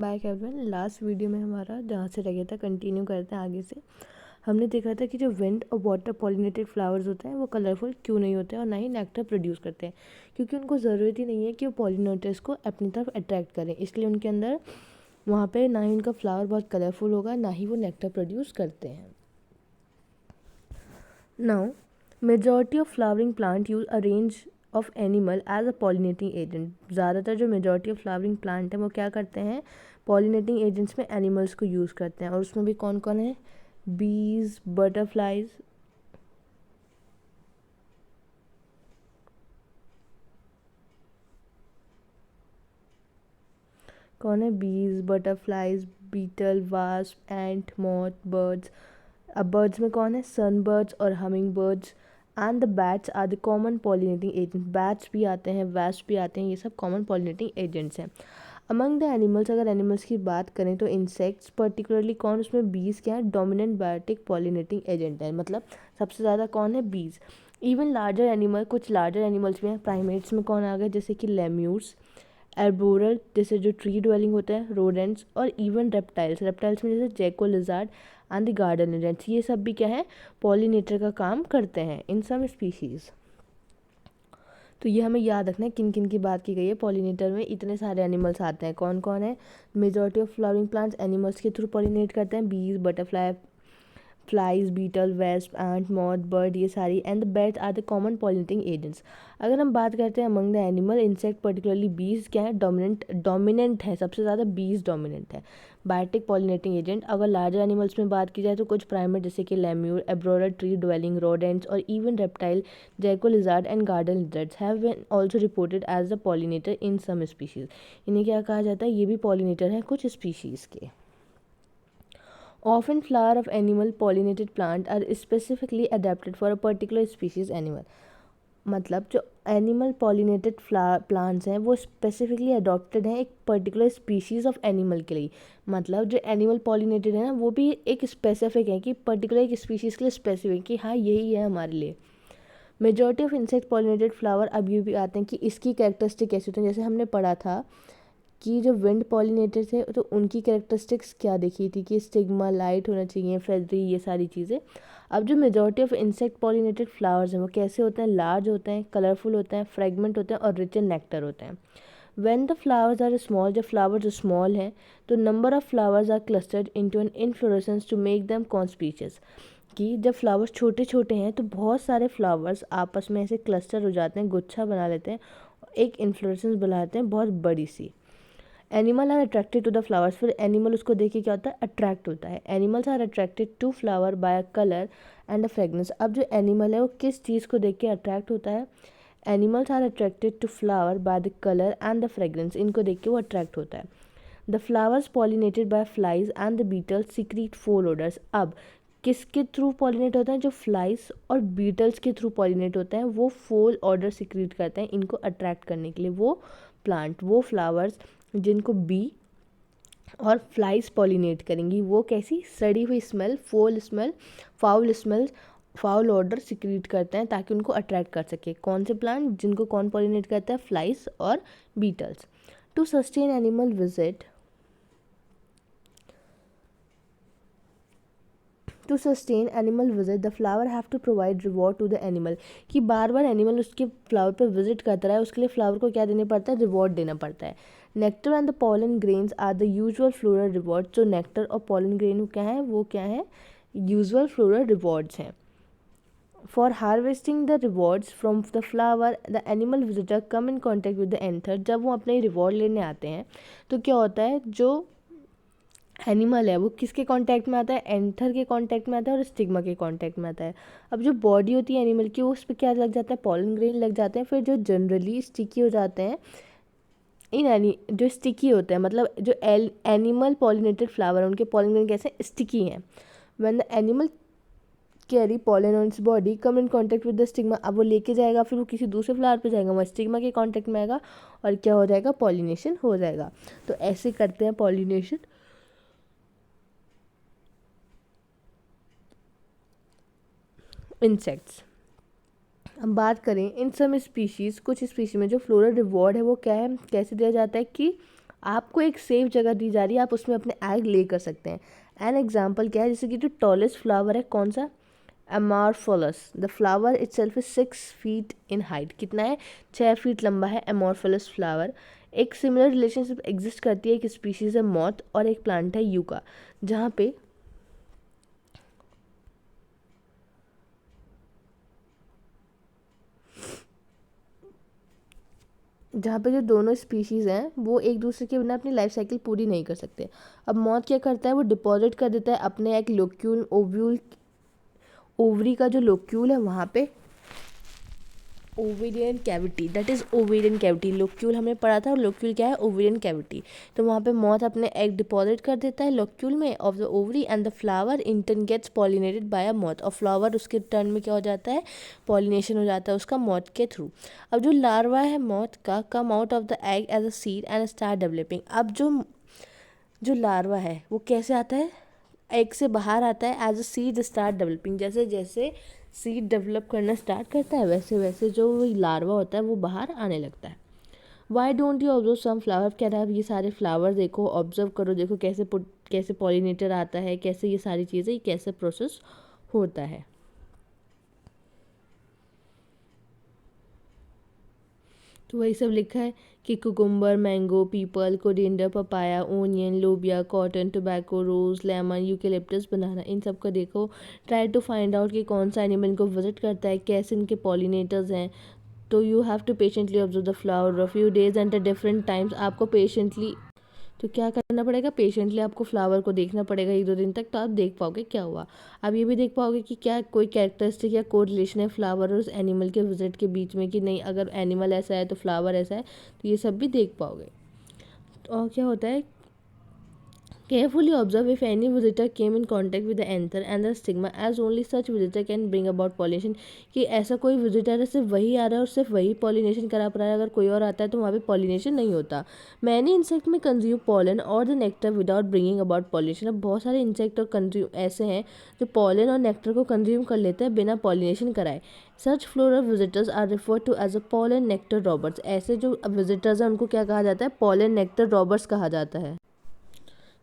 Back everyone. Last video में हमारा जहाँ से लगे था कंटिन्यू करते हैं आगे से। हमने देखा था कि जो विंड और वाटर पॉलिनेटेड फ्लावर्स होते हैं वो कलरफुल क्यों नहीं होते हैं और ना ही नेक्टर प्रोड्यूस करते हैं, क्योंकि उनको ज़रूरत ही नहीं है कि वो पॉलिनेटर्स को अपनी तरफ अट्रैक्ट करें। इसलिए उनके अंदर वहाँ पे ना ही उनका फ्लावर बहुत कलरफुल होगा, ना ही वो नेक्टर प्रोड्यूस करते हैं। Now majority of flowering plant use a range of animal as a pollinating agent. ज़्यादातर जो मेजॉरिटी ऑफ फ्लावरिंग प्लांट हैं वो क्या करते हैं, पॉलिनेटिंग एजेंट्स में एनिमल्स को यूज़ करते हैं। और उसमें भी कौन कौन है, बीज, बटरफ्लाइज, कौन है, bees, butterflies, beetle, wasp, ant, moth, birds. अब बर्ड्स में कौन है, सन बर्ड्स और hummingbirds. And the bats are the common pollinating agent. Bats भी आते हैं, वैस्प भी आते हैं, ये सब कॉमन पॉलिनेटिंग एजेंट्स हैं। अमंग द एनिमल्स, अगर एनिमल्स की बात करें तो इंसेक्ट्स पर्टिकुलरली कौन, उसमें बीज क्या है, डोमिनेंट बायोटिक पॉलिनेटिंग एजेंट है, मतलब सबसे ज़्यादा कौन है, बीज। इवन लार्जर एनिमल, कुछ लार्जर एनिमल्स भी हैं। प्राइमेट्स में कौन आ गए, जैसे कि लेम्यूर्स, एर्बोरल जैसे जो ट्री ड्वेलिंग होते हैं, रोडेंट्स, और इवन रेप्टाइल्स। रेप्टाइल्स में जैसे जैको लिजार्ड एंड द गार्डन लिजेंट्स, ये सब भी क्या है, पॉलिनेटर का काम करते हैं इन सम स्पीशीज़। तो ये हमें याद रखना है किन किन की बात की गई है। पॉलिनेटर में इतने सारे एनिमल्स आते हैं, कौन कौन है, majority of flowering plants animals के थ्रू पॉलिनेट करते हैं, bees, butterfly, flies, beetle, wasp, ant, moth, bird, ये सारी। And the bats are the common pollinating agents. अगर हम बात करते हैं among the animal, insect particularly bees क्या है, डोमिनेंट है, सबसे ज़्यादा बीज डोमिनेंट है, बायोटिक पॉलिनेटिंग एजेंट। अगर लार्जर एनिमल्स में बात की जाए तो कुछ प्राइमेट जैसे कि lemur, arboreal, tree dwelling, rodents, और even reptile, gecko lizard and garden lizards have been also reported as the pollinator in some species. इन्हें क्या कहा जाता है, ये भी पॉलिनेटर हैं कुछ स्पीशीज़ के। Often flower of animal pollinated plant are specifically adapted for a particular species animal। मतलब जो एनिमल पॉलिनेटेड प्लांट्स हैं वो स्पेसिफिकली अडॉप्टेड हैं एक पर्टिकुलर स्पीशीज़ ऑफ एनिमल के लिए। मतलब जो एनिमल पॉलिनेटेड है ना वो भी एक स्पेसिफिक है कि पर्टिकुलर एक स्पीशीज़ के लिए स्पेसिफिक कि हाँ यही है हमारे लिए। Majority of insect pollinated flower अब ये भी आते हैं कि इसकी कैरेक्टरिस्टिक कैसी होती हैं। जैसे हमने पढ़ा था कि जो विंड पॉलिनेटर थे तो उनकी कैरेक्टरिस्टिक्स क्या देखी थी कि स्टिग्मा लाइट होना चाहिए, फेदरी, ये सारी चीज़ें। अब जो majority of insect pollinated flowers हैं वो कैसे होते हैं, लार्ज होते हैं, कलरफुल होते हैं, फ्रेगमेंट होते हैं और रिच इन नेक्टर होते हैं। When the flowers are small, जब फ्लावर्स स्मॉल हैं तो number of flowers are clustered into an inflorescence to make them conspicuous. कि जब फ्लावर्स छोटे छोटे हैं तो बहुत सारे फ्लावर्स आपस में ऐसे क्लस्टर हो जाते हैं, गुच्छा बना लेते हैं, एक इन्फ्लोरेसेंस बनाते हैं बहुत बड़ी सी। Animal are attracted to the flowers, फिर एनिमल उसको देख के क्या होता है, अट्रैक्ट होता है। Animals are attracted to flower by a colour and a fragrance. अब जो एनिमल है वो किस चीज़ को देख के अट्रैक्ट होता है, animals are attracted to flower by the colour and the fragrance, इनको देख के वो अट्रैक्ट होता है। The flowers pollinated by flies and the beetles secrete foul odours. अब किसके थ्रू पॉलिनेट होता है, जो फ्लाइज और बीटल्स के थ्रू पॉलिनेट होता है वो फोल ऑर्डर सीक्रेट करते हैं इनको अट्रैक्ट करने के लिए। वो प्लांट, वो फ्लावर्स जिनको बी और फ्लाइज पॉलिनेट करेंगी वो कैसी, सड़ी हुई स्मेल, फोल smell, foul smell, foul order secrete करते हैं ताकि उनको अट्रैक्ट कर सके। कौन से प्लांट, जिनको कौन पॉलिनेट करता है, फ्लाइज और beetles. To sustain animal visit, to sustain animal visit the flower have to provide reward to the animal. कि बार बार एनिमल उसके फ्लावर पर विजिट करता है, उसके लिए फ्लावर को क्या देना पड़ता है, रिवॉर्ड देना पड़ता है। Nectar and the pollen grains are the usual floral reward. जो नेक्टर और पॉलन ग्रेन क्या है, वो क्या है, यूजुअल फ्लोरल रिवॉर्ड्स हैं। For harvesting the rewards from the flower the animal visitor come in contact with the anther. जब वो अपने रिवॉर्ड लेने आते हैं तो क्या होता है, जो एनिमल है वो किसके कांटेक्ट में आता है, एंथर के कांटेक्ट में आता है और स्टिग्मा के कांटेक्ट में आता है। अब जो बॉडी होती है एनिमल की उस पर क्या लग जाता है, पॉलन ग्रेन लग जाते हैं। फिर जो जनरली स्टिकी हो जाते हैं जो स्टिकी होते हैं, मतलब जो एनिमल पॉलिनेटेड फ्लावर है उनके पॉलन ग्रेन कैसे स्टिकी हैं। When the animal carry pollen on its body come in contact with the stigma, अब वो लेके जाएगा, फिर वो किसी दूसरे फ्लावर पे जाएगा, वहाँ स्टिग्मा के कॉन्टेक्ट में आएगा और क्या हो जाएगा, पॉलिनेशन हो जाएगा। तो ऐसे करते हैं पॉलिनेशन इंसेक्ट्स। अब बात करें इन सम स्पीशीज़, कुछ स्पीशीज में जो फ्लोरल रिवॉर्ड है वो क्या है, कैसे दिया जाता है कि आपको एक सेफ जगह दी जा रही है, आप उसमें अपने एग ले कर सकते हैं। एन एग्जाम्पल क्या है, जैसे कि जो टॉलेस्ट फ्लावर है कौन सा, amorphophallus. The flower itself is 6 feet in height, कितना है, 6 फीट लंबा है एमॉर्फोलस फ्लावर। एक सिमिलर रिलेशनशिप एग्जिस्ट करती है, एक स्पीशीज है मॉथ और एक प्लांट है यूका, जहाँ पे जो दोनों स्पीशीज़ हैं वो एक दूसरे के बिना अपनी लाइफ साइकिल पूरी नहीं कर सकते। अब मॉथ क्या करता है, वो डिपॉजिट कर देता है अपने एक लोक्यूल ओव्यूल, ओवरी का जो लोक्यूल है वहाँ पे, ovarian cavity, that is ovarian cavity. Locule हमने पढ़ा था, और लोक्यूल क्या है, ओवेरियन कैविटी। तो वहाँ पे मॉथ अपने एग डिपॉजिट कर देता है लोक्यूल में of the ovary, and the flower in turn gets pollinated by a moth, और फ्लावर उसके टर्न में क्या हो जाता है, पॉलिनेशन हो जाता है उसका मॉथ के थ्रू। अब जो लार्वा है मॉथ का come out of the egg as a seed and start developing. अब जो लार्वा है वो कैसे आता है, एग से बाहर आता है, as a seed start developing. जैसे जैसे सीड डेवलप करना स्टार्ट करता है वैसे वैसे जो लार्वा होता है वो बाहर आने लगता है। Why don't you observe some flower, कह रहा है ये सारे फ्लावर देखो, ऑब्जर्व करो, देखो कैसे पॉलिनेटर आता है, कैसे ये सारी चीज़ें, ये कैसे प्रोसेस होता है। तो वही सब लिखा है कि cucumber, mango, people, coriander, papaya, onion, लोबिया, कॉटन, टोबैको, रोज, लेमन, यूकेलिप्टस, बनाना, इन सब का देखो, ट्राई टू फाइंड आउट कि कौन सा एनिमल इनको विजिट करता है, कैसे इनके पॉलिनेटर्स हैं। तो you have to patiently observe the flower a few days and the different times. आपको पेशेंटली तो क्या करना पड़ेगा, पेशेंटली आपको फ्लावर को देखना पड़ेगा 1-2 दिन तक, तो आप देख पाओगे क्या हुआ। आप ये भी देख पाओगे कि क्या कोई कैरेक्टरिस्टिक या कोई रिलेशन है फ्लावर और उस एनिमल के विजिट के बीच में, कि नहीं अगर एनिमल ऐसा है तो फ्लावर ऐसा है, तो ये सब भी देख पाओगे। और क्या होता है, carefully observe if any visitor came in contact with the anther and the stigma, as only such visitor can bring about pollination। कि ऐसा कोई विजिटर है सिर्फ वही आ रहा है और सिर्फ वही पॉलिनेशन करा पा रहा है, अगर कोई और आता है तो वहाँ पे पॉलिनेशन नहीं होता। मैनी इंसेक्ट में कंज्यूम पॉलन और the nectar without bringing about pollination. अब बहुत सारे इंसेक्ट और कंज्यूम ऐसे हैं जो पॉलन और नेक्टर को कंज्यूम कर लेते हैं बिना पॉलिनेशन कराए। Such floral visitors are referred to as a pollen nectar robbers. ऐसे जो विजिटर्स हैं उनको क्या कहा जाता है, पॉलन नेक्टर रॉबर्स कहा जाता है।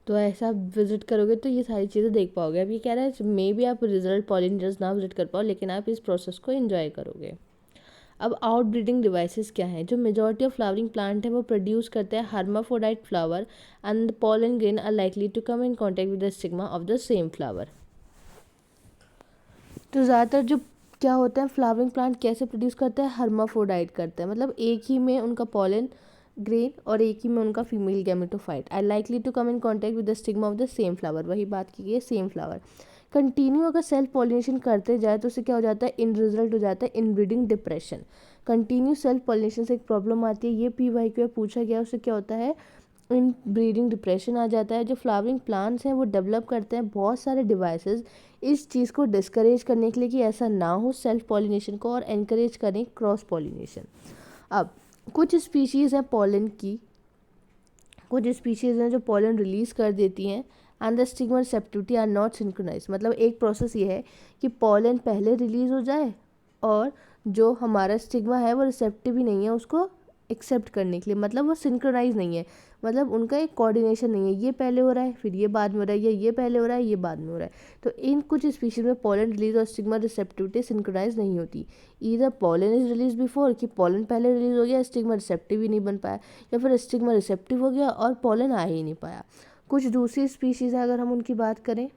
तो ऐसा आप विजिट करोगे तो ये सारी चीज़ें देख पाओगे। अब ये कह रहा है मे भी आप रिजल्ट पॉलिनेटर्स ना विजिट कर पाओ, लेकिन आप इस प्रोसेस को एंजॉय करोगे। अब आउट ब्रीडिंग डिवाइसेस क्या है, जो मेजॉरिटी ऑफ फ्लावरिंग प्लांट है वो प्रोड्यूस करते हैं hermaphrodite flower, and the pollen grain are likely to come in contact with the stigma of the same flower. तो ज़्यादातर जो क्या होता है, फ्लावरिंग प्लांट कैसे प्रोड्यूस करते हैं, हर्माफ्रोडाइट करते हैं, मतलब एक ही में उनका पॉलन ग्रेन और एक ही में उनका female gametophyte are likely to come in contact with the stigma of the same flower. वही बात की गई है, सेम फ्लावर कंटिन्यू अगर सेल्फ पॉलिनेशन करते जाए तो उससे क्या हो जाता है, इन रिजल्ट हो जाता है inbreeding depression. Continue self pollination से एक प्रॉब्लम आती है, ये PYQ में पूछा गया, उससे क्या होता है, इन ब्रीडिंग डिप्रेशन आ जाता है। जो फ्लावरिंग प्लांट्स हैं वो डेवलप करते हैं बहुत सारे डिवाइसेस इस चीज़ को डिस्करेज करने के लिए कि ऐसा ना हो सेल्फ पॉलिनेशन को, और एनकरेज करें क्रॉस पॉलिनेशन। अब कुछ स्पीशीज़ हैं पॉलन की, कुछ स्पीशीज़ हैं जो पॉलन रिलीज़ कर देती हैं, and the stigma receptivity are not synchronise. मतलब एक प्रोसेस ये है कि पॉलन पहले रिलीज़ हो जाए और जो हमारा स्टिग्मा है वो रिसेप्टिव ही नहीं है उसको एक्सेप्ट करने के लिए, मतलब वो सिंक्रोनाइज नहीं है, मतलब उनका एक कोऑर्डिनेशन नहीं है, ये पहले हो रहा है फिर ये बाद में हो रहा है, या ये पहले हो रहा है ये बाद में हो रहा है। तो इन कुछ स्पीशीज में पॉलन रिलीज और स्टिग्मा रिसेप्टिविटी सिंक्रोनाइज नहीं होती। Either pollen is release before, कि पॉलन पहले रिलीज हो गया, स्टिग्मा रिसेप्टिव ही नहीं बन पाया, या फिर स्टिग्मा रिसेप्टिव हो गया और पॉलन आ ही नहीं पाया। कुछ दूसरी स्पीशीज़ है अगर हम उनकी बात करें,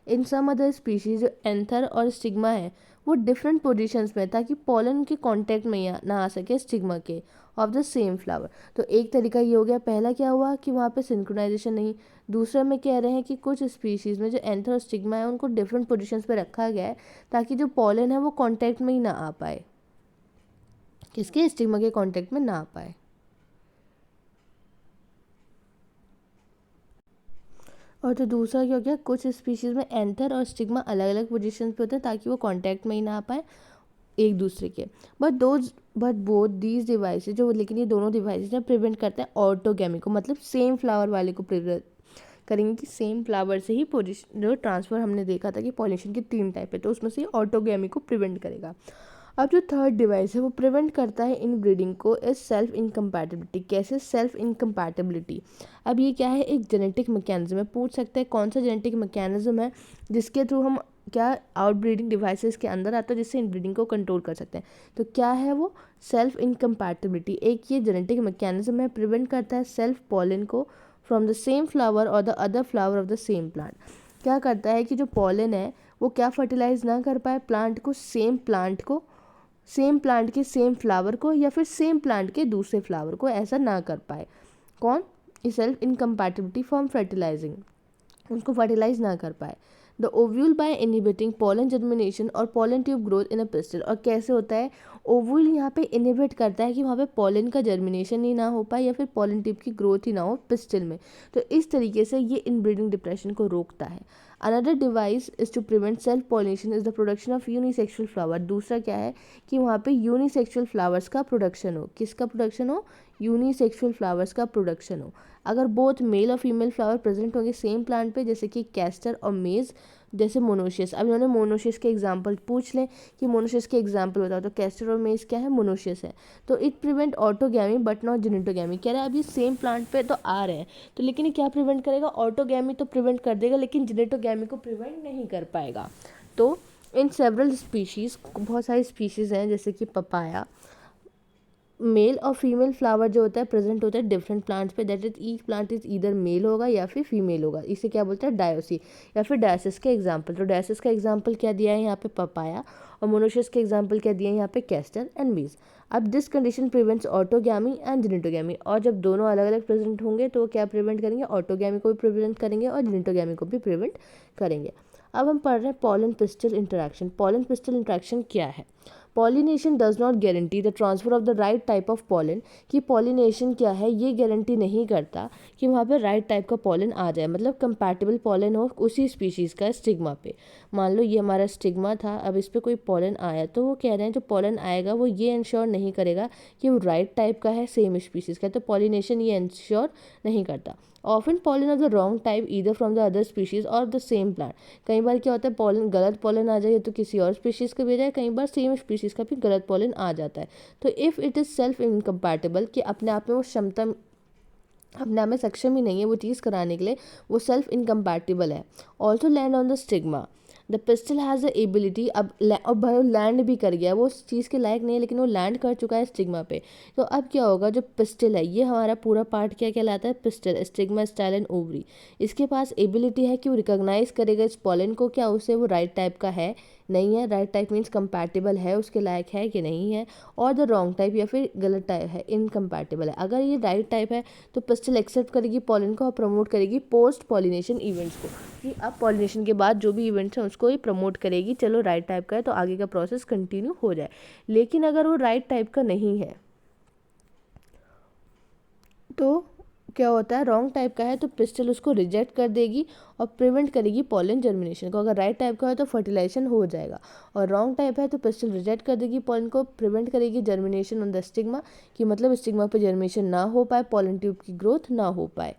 इन सम अदर स्पीशीज जो एंथर और स्टिग्मा है वो डिफरेंट पोजीशंस में, ताकि पॉलन के कांटेक्ट में ना आ सके स्टिग्मा के ऑफ द सेम फ्लावर। तो एक तरीका ये हो गया, पहला क्या हुआ कि वहाँ पे सिंक्रोनाइजेशन नहीं। दूसरा में कह रहे हैं कि कुछ स्पीशीज़ में जो एंथर और स्टिग्मा है उनको डिफरेंट पोजीशंस पे रखा गया है ताकि जो पॉलन है वो कांटेक्ट में ही ना आ पाए, किसके, स्टिग्मा के कांटेक्ट में ना आ पाए। और तो दूसरा क्या हो गया, कुछ स्पीशीज़ में एंथर और स्टिग्मा अलग अलग पोजीशन पे होते हैं ताकि वो कांटेक्ट में ही ना आ पाए एक दूसरे के। बट बोथ दीज डिवाइसेज जो, लेकिन ये दोनों डिवाइसेज ना प्रिवेंट करते हैं ऑर्टोगैमी को, मतलब सेम फ्लावर वाले को प्रिवेंट करेंगे कि सेम फ्लावर से ही पोजिशन जो ट्रांसफ़र हमने देखा था कि पॉलिनेशन की 3 टाइप है, तो उसमें से ऑर्टोगैमी को प्रिवेंट करेगा। अब जो थर्ड डिवाइस है वो प्रिवेंट करता है इनब्रीडिंग को इज सेल्फ इनकम्पैटिबिलिटी। कैसे सेल्फ इनकम्पैटिबिलिटी? अब ये क्या है, एक जेनेटिक मैकेनिज्म है। पूछ सकते हैं कौन सा जेनेटिक मैकेनिज्म है जिसके थ्रू हम क्या आउटब्रीडिंग डिवाइसेस के अंदर आता है जिससे इनब्रीडिंग को कंट्रोल कर सकते हैं। तो क्या है वो? Self incompatibility. एक ये जेनेटिक मैकेनिज्म है, प्रिवेंट करता है सेल्फ पॉलन को फ्रॉम द सेम फ्लावर और the other flower of the same plant. क्या करता है कि जो पॉलन है वो क्या फर्टिलाइज ना कर पाए प्लांट को, सेम प्लांट के सेम फ्लावर को या फिर सेम प्लांट के दूसरे फ्लावर को, ऐसा ना कर पाए। कौन? सेल्फ इनकम्पैटिबिलिटी फ्रॉम फर्टिलाइजिंग, उसको फर्टिलाइज ना कर पाए। The ovule by inhibiting pollen germination और pollen tube growth in a pistil. और कैसे होता है? ओव्यूल यहाँ पे इनहिबिट करता है कि वहाँ पे पॉलन का जर्मिनेशन ही ना हो पाए या फिर पॉलन ट्यूब की ग्रोथ ही ना हो पिस्टल में। तो इस तरीके से ये इनब्रीडिंग डिप्रेशन को रोकता है। Another device is to prevent self pollination is the production of unisexual flower. दूसरा क्या है कि वहाँ पे यूनिसेक्सुअल फ्लावर्स का प्रोडक्शन हो। किसका प्रोडक्शन हो? यूनिसेक्सुअल फ्लावर्स का प्रोडक्शन हो। अगर बोथ मेल और फीमेल फ्लावर प्रेजेंट होंगे सेम प्लांट पे, जैसे कि कैस्टर और मेज, जैसे मोनोशियस। अब इन्होंने मोनोशियस के एग्जाम्पल पूछ लें कि मोनोशियस के एग्जाम्पल बताओ, तो कैस्टर और मेज क्या है? मोनोशियस है। तो it prevent autogamy but not geitonogamy. कह रहे हैं अब ये सेम प्लांट पे तो आ रहे हैं, तो लेकिन ये क्या प्रिवेंट करेगा? ऑटोगैमी तो प्रिवेंट कर देगा लेकिन जेनेटोगैमी को प्रिवेंट नहीं कर पाएगा। तो इन सेवरल स्पीशीज़, बहुत सारी स्पीशीज़ हैं जैसे कि पपाया, मेल और फीमेल फ्लावर जो होता है प्रेजेंट होता है डिफरेंट प्लांट्स पे, that is each plant is इधर मेल होगा या फिर फीमेल होगा। इसे क्या बोलते हैं? डायोसी या फिर डायसिस के एग्जाम्पल। तो डायसिस का एग्जाम्पल क्या दिया है यहाँ पे? पपाया। और मोनोशियस के एग्जाम्पल क्या दिए हैं यहाँ पे? Castor and maize. अब this condition prevents autogamy and geitonogamy. और जब दोनों अलग अलग प्रेजेंट होंगे तो वो क्या प्रिवेंट करेंगे? ऑटोगैमी को भी प्रिवेंट करेंगे और जेनेटोगैमी को भी प्रिवेंट करेंगे। अब हम पढ़ रहे हैं pollen pistil interaction. Pollen pistil interaction क्या है? Pollination does not guarantee the transfer of the right type of pollen. कि पॉलिनेशन क्या है, ये गारंटी नहीं करता कि वहाँ पे राइट टाइप का पॉलन आ जाए, मतलब कंपैटिबल पॉलन हो उसी स्पीशीज़ का स्टिग्मा पे। मान लो ये हमारा स्टिग्मा था, अब इस पर कोई पॉलन आया, तो वो कह रहे हैं जो पॉलन आएगा वो ये इंश्योर नहीं करेगा कि वो राइट टाइप का है, सेम स्पीशीज़ का। तो पॉलिनेशन ये इंश्योर नहीं करता। Often pollen of the wrong type either from the other species और द सेम प्लांट। कई बार क्या होता है पॉलन, गलत पॉलन आ जाए तो किसी और स्पीशीज़ का भी आ जाए, कई बार सेम स्पीशीज़ का भी गलत पॉलन आ जाता है। तो if it is self incompatible, कि अपने आप में वो क्षमता, अपने आप में सक्षम ही नहीं है वो चीज़ कराने के लिए, वो सेल्फ इनकम्पैटिबल है। Also land on the stigma. The pistol has the ability, अब भाई लैंड भी कर गया, वो उस चीज़ के लायक नहीं है लेकिन वो लैंड कर चुका है स्टिग्मा पे। तो अब क्या होगा, जो पिस्टल है ये हमारा पूरा पार्ट क्या कहलाता है? Pistol, stigma, style and ovary. इसके पास एबिलिटी है कि वो रिकॉग्नाइज करेगा इस पॉलन को, क्या उसे वो राइट टाइप का है, नहीं है, राइट टाइप मीन्स कंपैटिबल है, उसके लायक है कि नहीं है, और द रॉन्ग टाइप या फिर गलत टाइप है, इनकम्पैटिबल है। अगर ये राइट टाइप है तो पिस्टल एक्सेप्ट करेगी पॉलन को और प्रमोट करेगी पोस्ट पॉलिनेशन इवेंट्स को, कि अब पॉलिनेशन के बाद जो भी इवेंट्स हैं उसको ये प्रमोट करेगी, चलो राइट टाइप का है तो आगे का प्रोसेस कंटिन्यू हो जाए। लेकिन अगर वो राइट टाइप का नहीं है तो क्या होता है? रॉन्ग टाइप का है तो पिस्टल उसको रिजेक्ट कर देगी और प्रिवेंट करेगी पॉलन जर्मिनेशन को। अगर राइट टाइप का है तो फर्टिलाइजेशन हो जाएगा, और रॉन्ग टाइप है तो पिस्टल रिजेक्ट कर देगी पॉलन को, प्रिवेंट करेगी जर्मिनेशन ऑन द स्टिग्मा, कि मतलब स्टिग्मा पे जर्मिनेशन ना हो पाए, पॉलन ट्यूब की ग्रोथ ना हो पाए।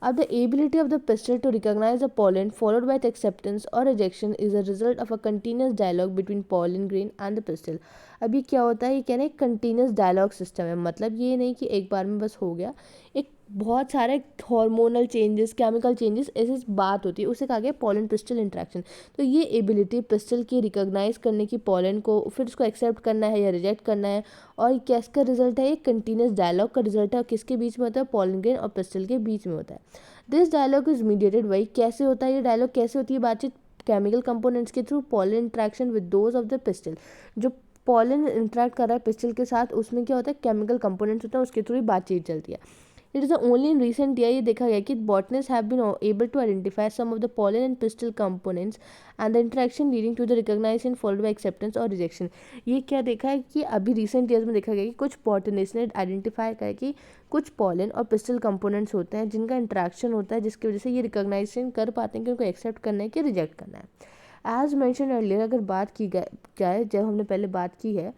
अब the ability of the pistil to recognise the pollen followed by the acceptance or rejection is a result of a continuous dialogue between pollen grain and the pistil। अब ये क्या होता है? ये कह रहे हैं कंटिन्यूस डायलॉग सिस्टम है, मतलब ये नहीं कि एक बार में बस हो गया, एक बहुत सारे हार्मोनल चेंजेस, केमिकल चेंजेस, ऐसी बात होती है, उसे कहा गया पॉलन पिस्टल इंट्रैक्शन। तो ये एबिलिटी पिस्टल की रिकॉग्नाइज करने की पॉलन को, फिर उसको एक्सेप्ट करना है या रिजेक्ट करना है, और किसका रिजल्ट है? एक कंटिन्यूस डायलॉग का रिजल्ट है, और किसके बीच में होता है? पॉलन ग्रेन और पिस्टल के बीच में होता है। This dialogue is mediated by, कैसे होता है ये डायलॉग, कैसे होती है बातचीत? केमिकल कंपोनेंट्स के through, pollen interaction with those of the pistil. जो पॉलन इंटरेक्ट कर रहा है पिस्टल के साथ, उसमें क्या होता है? केमिकल कंपोनेंट्स होता है, उसके थ्रू ही बातचीत चलती है। It is only in recent year ये देखा गया कि botanist have been able to identify some of the pollen and pistil components and the interaction leading to the recognisation followed by acceptance और रिजेक्शन। ये क्या देखा है कि अभी रिसेंट ईयर्स में देखा गया कि कुछ बॉटनिस्ट ने आइडेंटिफाई करा कि कुछ पॉलन और पिस्टल कंपोनेंट्स होते हैं जिनका इंटरेक्शन होता है, जिसकी वजह से ये रिकॉग्नाइजेशन कर पाते हैं कि उनको एक्सेप्ट करना है कि रिजेक्ट करना है। एज मैंशन अर्लियर, अगर बात की जाए, जब हमने पहले बात की है,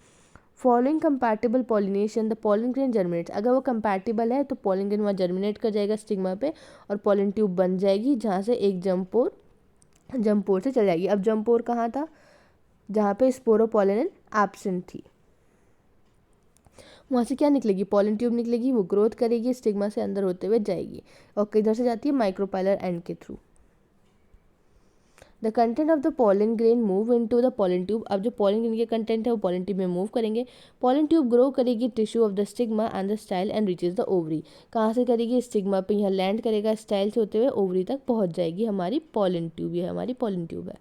following compatible pollination the pollen grain germinates. अगर वो कंपैटिबल है तो पॉलन ग्रेन वहाँ जर्मिनेट कर जाएगा स्टिग्मा पे, और पॉलन ट्यूब बन जाएगी जहाँ से एक जम्पोर से चल जाएगी। अब जम्पोर कहाँ था? जहाँ पे स्पोरोपोलेन एब्सेंट थी। वहाँ से क्या निकलेगी, पॉलन ट्यूब निकलेगी, वो ग्रोथ करेगी, स्टिग्मा से अंदर होते हुए जाएगी और किधर से जाती है, माइक्रोपाइलर एंड के through. The content of the pollen grain move into the pollen tube. अब जो पॉलन ग्रेन के कंटेंट है वो पॉलन ट्यूब में मूव करेंगे। पॉलन ट्यूब ग्रो करेगी tissue of the stigma and the style and reaches the ovary. कहाँ से करेगी, स्टिग्मा पे यहाँ लैंड करेगा, स्टाइल से होते हुए ओवरी तक पहुँच जाएगी हमारी पॉलन ट्यूब। ये हमारी पॉलन ट्यूब है।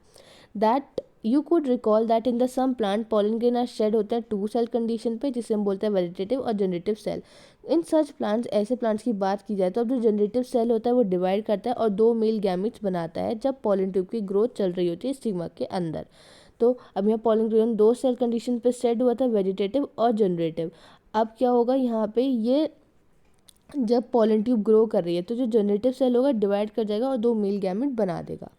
That you could recall that in the some plant pollen grain are shed होते हैं 2 सेल कंडीशन पे, जिसे हम बोलते हैं वेजिटेटिव और जनरेटिव सेल। इन सच प्लांट्स, ऐसे प्लांट्स की बात की जाए तो अब जो जनरेटिव सेल होता है वो डिवाइड करता है और 2 मेल गैमेट्स बनाता है जब पॉलन ट्यूब की ग्रोथ चल रही होती है स्टिग्मा के अंदर। तो अब यहाँ पॉलन ग्रेन 2 सेल कंडीशन पे शेड हुआ था, वेजिटेटिव और जनरेटिव। अब क्या होगा यहाँ पे, ये जब पॉलन ट्यूब ग्रो कर रही है तो जो जनरेटिव सेल होगा डिवाइड कर जाएगा और 2 मेल गैमेट बना देगा।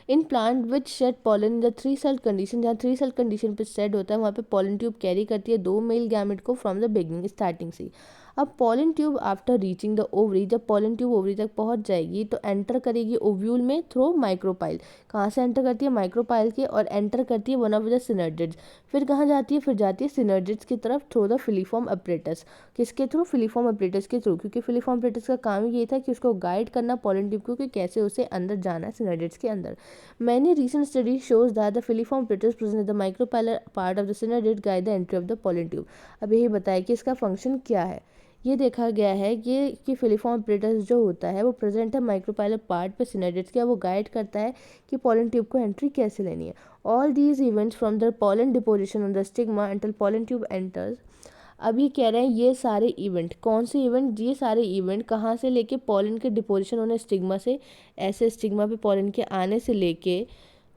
In plant which shed pollen in the 3 cell condition, जहाँ 3 सेल कंडीशन पे शेड होता है वहाँ पे पॉलन ट्यूब कैरी करती है 2 मेल गैमेट को फ्रॉम द बिगनिंग, स्टार्टिंग से। अब pollen tube after reaching the ovary, जब पॉलन ट्यूब ओवरी तक पहुँच जाएगी तो एंटर करेगी ओव्यूल में थ्रू माइक्रोपाइल। कहाँ से एंटर करती है, माइक्रोपाइल के, और एंटर करती है वन ऑफ द सिनर्जिड्स। फिर कहाँ जाती है, फिर जाती है सिनर्जिड्स की तरफ थ्रू द फिलीफॉर्म अपरेटस। किसके थ्रू, फिलीफॉर्म अपरेटस के थ्रू, क्योंकि फिलीफॉर्म अपरेटस का काम ये था कि उसको गाइड करना पॉलन ट्यूब को कि कैसे उसे अंदर जाना है सिनर्जिड्स के अंदर। Many recent studies shows that the filiform apparatus present in the micropylar part of the synodid guide the entry of the pollen tube। अब यही बताया कि इसका फंक्शन क्या है। ये देखा गया है कि फिलीफॉर्म अपरेटस जो होता है वो प्रेजेंट है माइक्रोपाइलर पार्ट पे सिनर्जिड्स के, वो गाइड करता है कि पॉलन ट्यूब को एंट्री कैसे लेनी है। All these events from the pollen deposition on the stigma until pollen tube enters. अब ये कह रहे हैं ये सारे इवेंट, कौन से इवेंट, ये सारे इवेंट कहाँ से लेके, पॉलन के डिपोजिशन होने स्टिग्मा से, ऐसे स्टिग्मा पे पॉलन के आने से लेके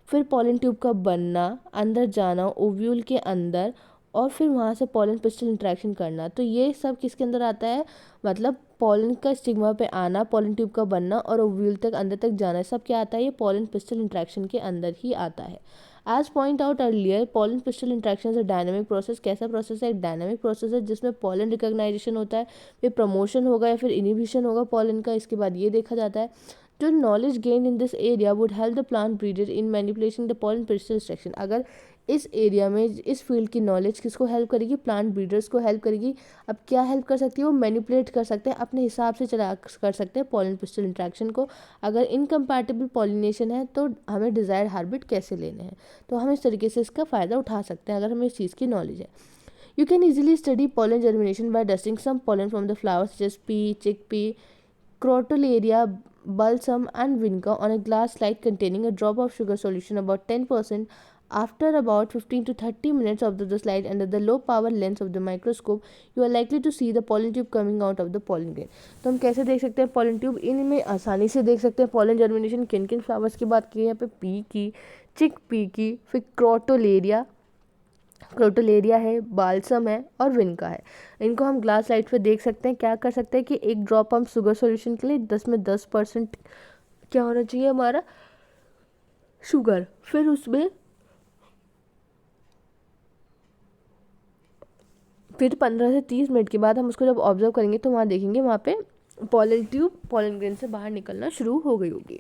फिर पॉलन ट्यूब का बनना, अंदर जाना ओव्यूल के अंदर, और फिर वहाँ से पॉलन पिस्टल इंटरेक्शन करना। तो ये सब किसके अंदर आता है, मतलब पॉलन का स्टिग्मा पे आना, पॉलन ट्यूब का बनना और ओव्यूल तक अंदर तक जाना, सब क्या आता है, ये पॉलन पिस्टल इंटरेक्शन के अंदर ही आता है। As point out earlier, pollen pistil interaction is a dynamic process. कैसा प्रोसेस है, एक डायनामिक प्रोसेस है जिसमें पॉलन रिकॉग्नाइजेशन होता है, फिर प्रमोशन होगा या फिर इनिबिशन होगा पॉलन का, इसके बाद ये देखा जाता है। जो knowledge gain in this area would help the plant breeder in manipulating the pollen pistol extraction. अगर इस एरिया में, इस फील्ड की नॉलेज किसको हेल्प करेगी, प्लांट ब्रीडर्स को हेल्प करेगी। अब क्या हेल्प कर सकती है, वो मैनिपुलेट कर सकते हैं, अपने हिसाब से चला कर सकते हैं पॉलन पिस्टल इंट्रैक्शन को। अगर इनकम्पैटिबल पॉलिनेशन है तो हमें डिजायर्ड हार्बिट कैसे लेने हैं, तो हम इस तरीके से इसका फ़ायदा उठा सकते हैं अगर हमें इस चीज़ की नॉलेज है। You can easily study pollen germination by dusting some pollen from the flowers such as pea, chickpea, crotalaria, balsam and vinca on a glass slide containing a drop of sugar solution about 10%. After about 15 to 30 minutes of the slide under the low power lens of the microscope, you are likely to see the pollen tube coming out of the pollen grain। तो हम कैसे देख सकते हैं pollen tube, इनमें आसानी से देख सकते हैं pollen germination। किन किन फ्लावर्स की बात की है यहाँ पे, पी की, चिक पी की, फिर क्रोटोलेरिया है, बाल्सम है और विनका है। इनको हम ग्लास लाइट पे देख सकते हैं। क्या कर सकते हैं कि एक ड्रॉप हम शुगर सॉल्यूशन के लिए 10 में 10% क्या होना चाहिए हमारा, शुगर। फिर उसमें फिर 15 से 30 मिनट के बाद हम उसको जब ऑब्जर्व करेंगे तो वहाँ देखेंगे वहाँ पे पॉलन ट्यूब पॉलन ग्रेन से बाहर निकलना शुरू हो गई होगी।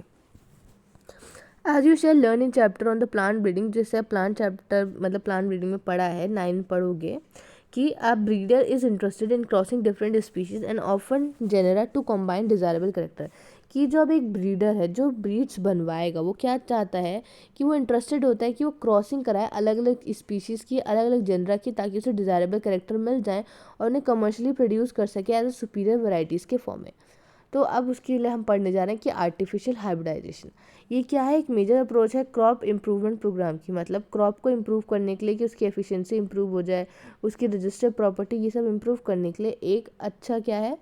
As you shall learn in chapter on the plant breeding, जैसे आप प्लांट चैप्टर मतलब प्लांट ब्रीडिंग में पढ़ा है, 9 पढ़ोगे कि a breeder is interested in crossing different species and often genera to combine desirable character. कि जो अब एक ब्रीडर है जो ब्रीड्स बनवाएगा वो क्या चाहता है कि वो इंटरेस्टेड होता है कि वो क्रॉसिंग कराए अलग अलग स्पीशीज़ की, अलग अलग जेनरा की, ताकि उसे डिजायरेबल करेक्टर मिल जाए और उन्हें कमर्शियली प्रोड्यूस कर सके एज अ सुपीरियर वैरायटीज़ के फॉर्म में। तो अब उसके लिए हम पढ़ने जा रहे हैं कि आर्टिफिशियल हाइब्रिडाइजेशन ये क्या है। एक मेजर अप्रोच है क्रॉप इम्प्रूवमेंट प्रोग्राम की, मतलब क्रॉप को इम्प्रूव करने के लिए कि उसकी एफिशिएंसी इम्प्रूव हो जाए, उसकी रजिस्टर प्रॉपर्टी ये सब इम्प्रूव करने के लिए एक अच्छा क्या है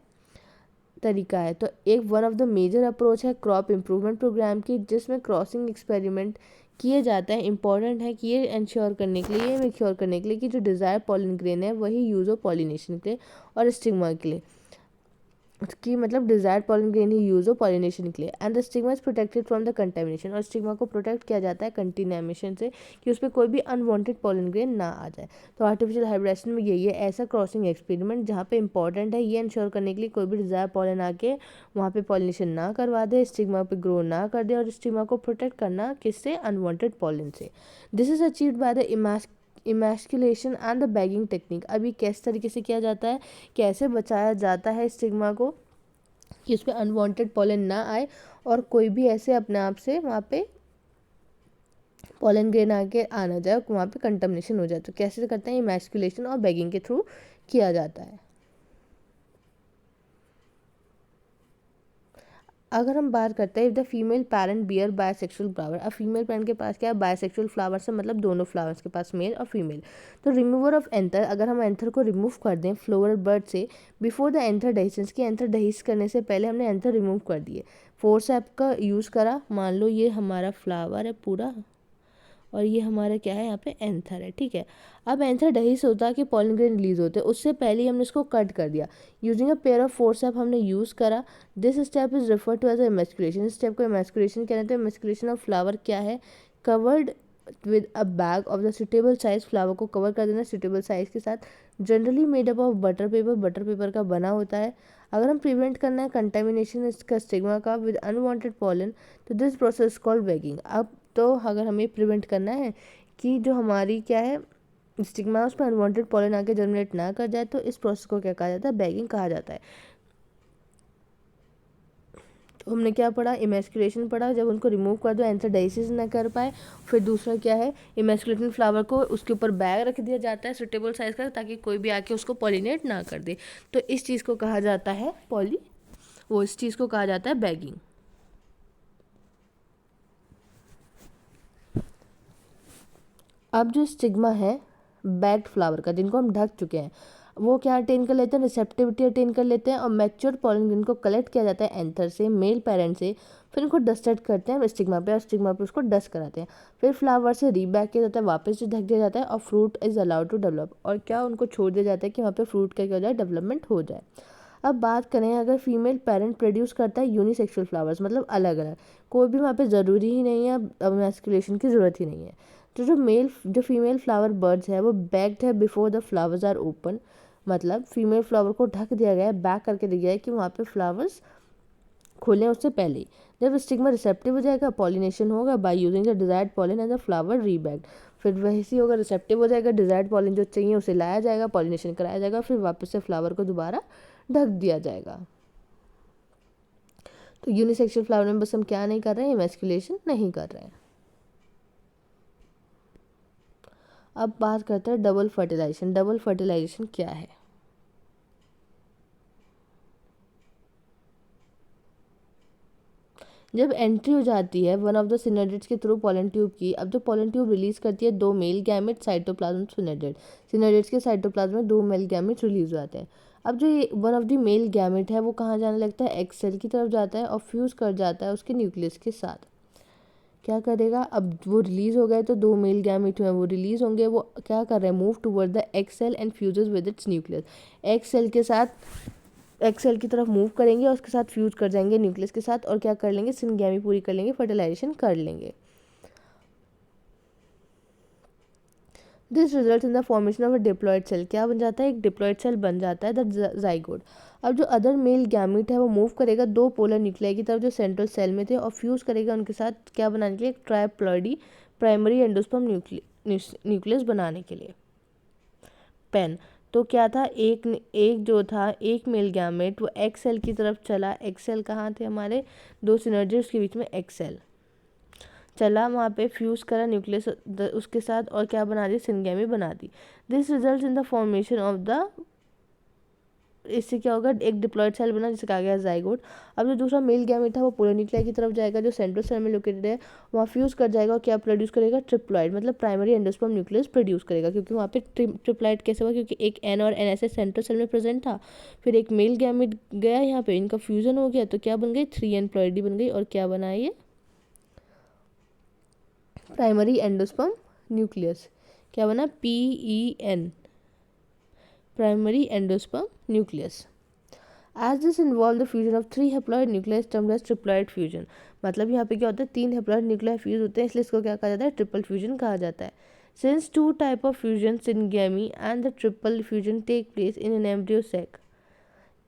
तरीका है। तो एक one of the major approach है क्रॉप इम्प्रूवमेंट प्रोग्राम की, जिसमें क्रॉसिंग एक्सपेरिमेंट किए जाते हैं। इंपॉर्टेंट है कि ये इंश्योर करने के लिए, ये मेक करने के लिए कि जो डिज़ायर पॉलिन ग्रेन है वही यूज़ हो पॉलिनेशन के लिए और स्टिग्मा के लिए। कि मतलब डिजायर्ड पॉलन ग्रेन ही यूज हो पॉलिनेशन के लिए। And the stigma is protected from the contamination, और स्टिग्मा को प्रोटेक्ट किया जाता है कंटेमिनेशन से कि उस पर कोई भी अनवांटेड पॉलन ग्रेन ना आ जाए। तो आर्टिफिशियल हाइब्रिडेशन में यही है, ऐसा क्रॉसिंग एक्सपेरिमेंट जहाँ पे इंपॉर्टेंट है ये इंश्योर करने के लिए कोई भी डिजायर्ड पॉलन आके वहाँ पे पॉलिनेशन ना करवा दे, स्टिग्मा पे ग्रो ना कर दे, और स्टिग्मा को प्रोटेक्ट करना किससे, अनवांटेड पॉलन से। This is achieved by the emasculation and the bagging technique. अभी किस तरीके से किया जाता है, कैसे बचाया जाता है स्टिग्मा को कि उस पर अनवांटेड पॉलन ना आए और कोई भी ऐसे अपने आप से वहाँ पे पॉलन ग्रेन आके आना जाए, वहाँ पे कंटामिनेशन हो जाए। तो कैसे करते हैं, इमैस्कुलेशन और बैगिंग के थ्रू किया जाता है। अगर हम बात करते हैं if the female parent bear bisexual flower, अब फीमेल पेरेंट के पास क्या है, बायसेक्सुअल फ्लावर से मतलब दोनों फ्लावर्स के पास मेल और फीमेल। तो रिमूवर ऑफ एंथर, अगर हम एंथर को रिमूव कर दें फ्लोरल बर्ड से बिफोर द एंथर डेहिसेंस, की एंथर डेहिस करने से पहले हमने एंथर रिमूव कर दिए, फोर्सेप का यूज़ करा। मान लो ये हमारा फ्लावर है पूरा और ये हमारा क्या है, यहाँ पे एंथर है, ठीक है। अब एंथर दही से होता है कि पॉलन ग्रेन रिलीज होते हैं, उससे पहले ही हमने इसको कट कर दिया। Using a pair of forcep हमने यूज़ करा। This step is refer to as emasculation, इस स्टेप को एमेस्कुलेशन कहते हैं। एमेस्कुलेशन ऑफ फ्लावर क्या है, covered with a bag of the suitable size, flower को कवर कर देना सुटेबल साइज के साथ, generally made up of butter paper, butter paper का बना होता है। अगर हम प्रिवेंट करना है कंटेमिनेशन इसका स्टिग्मा का विद अनवांटेड पॉलन, तो दिस प्रोसेस कॉल्ड बैगिंग। अब तो अगर हमें प्रिवेंट करना है कि जो हमारी क्या है स्टिग्मा उस पर अनवांटेड पॉलन आके जर्मिनेट ना कर जाए, तो इस प्रोसेस को क्या कहा जाता है, बैगिंग कहा जाता है। तो हमने क्या पढ़ा, इमेस्कुलेशन पढ़ा, जब उनको रिमूव कर दो एंथरडाइसिस ना कर पाए। फिर दूसरा क्या है, इमेस्कुलेटेड फ्लावर को उसके ऊपर बैग रख दिया जाता है सुटेबल साइज का, ताकि कोई भी आके उसको पॉलिनेट ना कर दे। तो इस चीज़ को कहा जाता है इस चीज़ को कहा जाता है बैगिंग। अब जो स्टिग्मा है बैग्ड फ्लावर का, जिनको हम ढक चुके हैं, वो क्या अटेन कर लेते हैं, रिसेप्टिविटी अटेन कर लेते हैं, और मैच्योर पॉलन ग्रेन को कलेक्ट किया जाता है एंथर से, मेल पेरेंट से। फिर उनको डस्टेड करते हैं स्टिग्मा पे, और स्टिग्मा पे उसको डस्ट कराते हैं। फिर फ्लावर से रीबैक किया जाता है, वापस से ढक दिया जाता है, और fruit is allowed to develop, और क्या उनको छोड़ दिया जाता है कि वहाँ पे फ्रूट का क्या हो जाए, डेवलपमेंट हो जाए। अब बात करें, अगर फीमेल पेरेंट प्रोड्यूस करता है यूनिसेक्सुअल फ्लावर्स, मतलब अलग अलग, कोई भी वहाँ पे ज़रूरी ही नहीं है, अब मैस्कुलेशन की ज़रूरत ही नहीं है। तो जो फीमेल फ्लावर बर्ड्स है वो बैग्ड है before the flowers are open, मतलब फीमेल फ्लावर को ढक दिया गया है, बैक करके दिया गया है कि वहाँ पे फ्लावर्स खोलें उससे पहले ही। जब स्टिग्मा रिसेप्टिव हो जाएगा, पॉलिनेशन होगा by using the desired pollen and the flower rebagged. फिर वैसे ही होगा, रिसेप्टिव हो जाएगा, डिजायर्ड पॉलिन जो चाहिए उसे लाया जाएगा, पॉलिनेशन कराया जाएगा, फिर वापस से फ्लावर को दोबारा ढक दिया जाएगा। तो यूनिसेक्सुअल फ्लावर में बस हम क्या नहीं कर रहे हैं, इमेस्कुलेशन नहीं कर रहे हैं। अब बात करते हैं डबल फर्टिलाइजेशन। डबल फर्टिलाइजेशन क्या है, जब एंट्री हो जाती है वन ऑफ द सिनेडेट्स के थ्रू पॉलन ट्यूब की। अब जो पॉलन ट्यूब रिलीज करती है दो मेल गैमेट साइटोप्लाज्म सिनेडेट, सिनेडेट्स के साइटोप्लाज्म में दो मेल गैमेट रिलीज हो जाते हैं। अब जो ये one of the male gamete है वो कहाँ जाने लगता है, एग सेल की तरफ जाता है और फ्यूज कर जाता है उसके न्यूक्लियस के साथ। क्या करेगा, अब वो रिलीज हो गए तो दो मेल गैमेट हुए वो रिलीज होंगे, वो क्या कर रहे हैं, move toward the egg cell and fuses with its nucleus. Egg cell के साथ एग सेल की तरफ मूव करेंगे और उसके साथ फ्यूज कर जाएंगे न्यूक्लियस के साथ, और क्या कर लेंगे, सिनगैमी पूरी कर लेंगे, फर्टिलाइजेशन कर लेंगे। This result in the formation of a diploid cell, क्या बन जाता है, एक डिप्लॉयड सेल बन जाता है, द जाइगोट। अब जो अदर मेल गैमेट है वो मूव करेगा दो पोलर न्यूक्लियाई की तरफ जो सेंट्रल सेल में थे, और फ्यूज करेगा उनके साथ क्या बनाने के लिए, एक ट्राइप्लॉइडी प्राइमरी एंडोस्पर्म न्यूक्लियस बनाने के लिए, पेन। तो क्या था, एक जो था एक मेल गैमेट वो एग सेल की तरफ चला, एग सेल कहाँ थे हमारे, दो सिनर्जी के बीच में एग सेल चला, वहाँ पे फ्यूज़ करा न्यूक्लियस उसके साथ, और क्या बना दी, सिनगैमी बना दी। This result in the formation of the, इससे क्या होगा, एक डिप्लॉयड सेल बना जिसे कहा गया जाइगोट। अब जो दूसरा मेल गैमेट था वो पोलोन्यूक्लियाई की तरफ जाएगा जो सेंट्रल सेल में लोकेटेड है, वहाँ फ्यूज कर जाएगा और क्या प्रोड्यूस करेगा, ट्रिप्लॉइड, मतलब प्राइमरी एंडोस्पर्म न्यूक्लियस प्रोड्यूस करेगा। क्योंकि वहाँ पे ट्रिप्लॉइड कैसे हुआ, क्योंकि एक एन और एन ऐसे सेंट्रल सेल में प्रेजेंट था, फिर एक मेल गैमेट गया यहाँ पे, इनका फ्यूजन हो गया तो क्या बन गई, 3n प्लॉइडी बन गई, और क्या बना ये, प्राइमरी एंडोस्पर्म न्यूक्लियस, क्या बना, PEN, primary endosperm nucleus. As this involve the fusion of 3 haploid nucleus termed as triploid fusion. मतलब यहाँ पे क्या होता है, 3 हैप्लॉइड न्यूक्लियर फ्यूज होते हैं, इसलिए इसको क्या कहा जाता है, ट्रिपल फ्यूजन कहा जाता है। Since 2 type of fusion syngamy and the triple fusion take place in an embryo sac,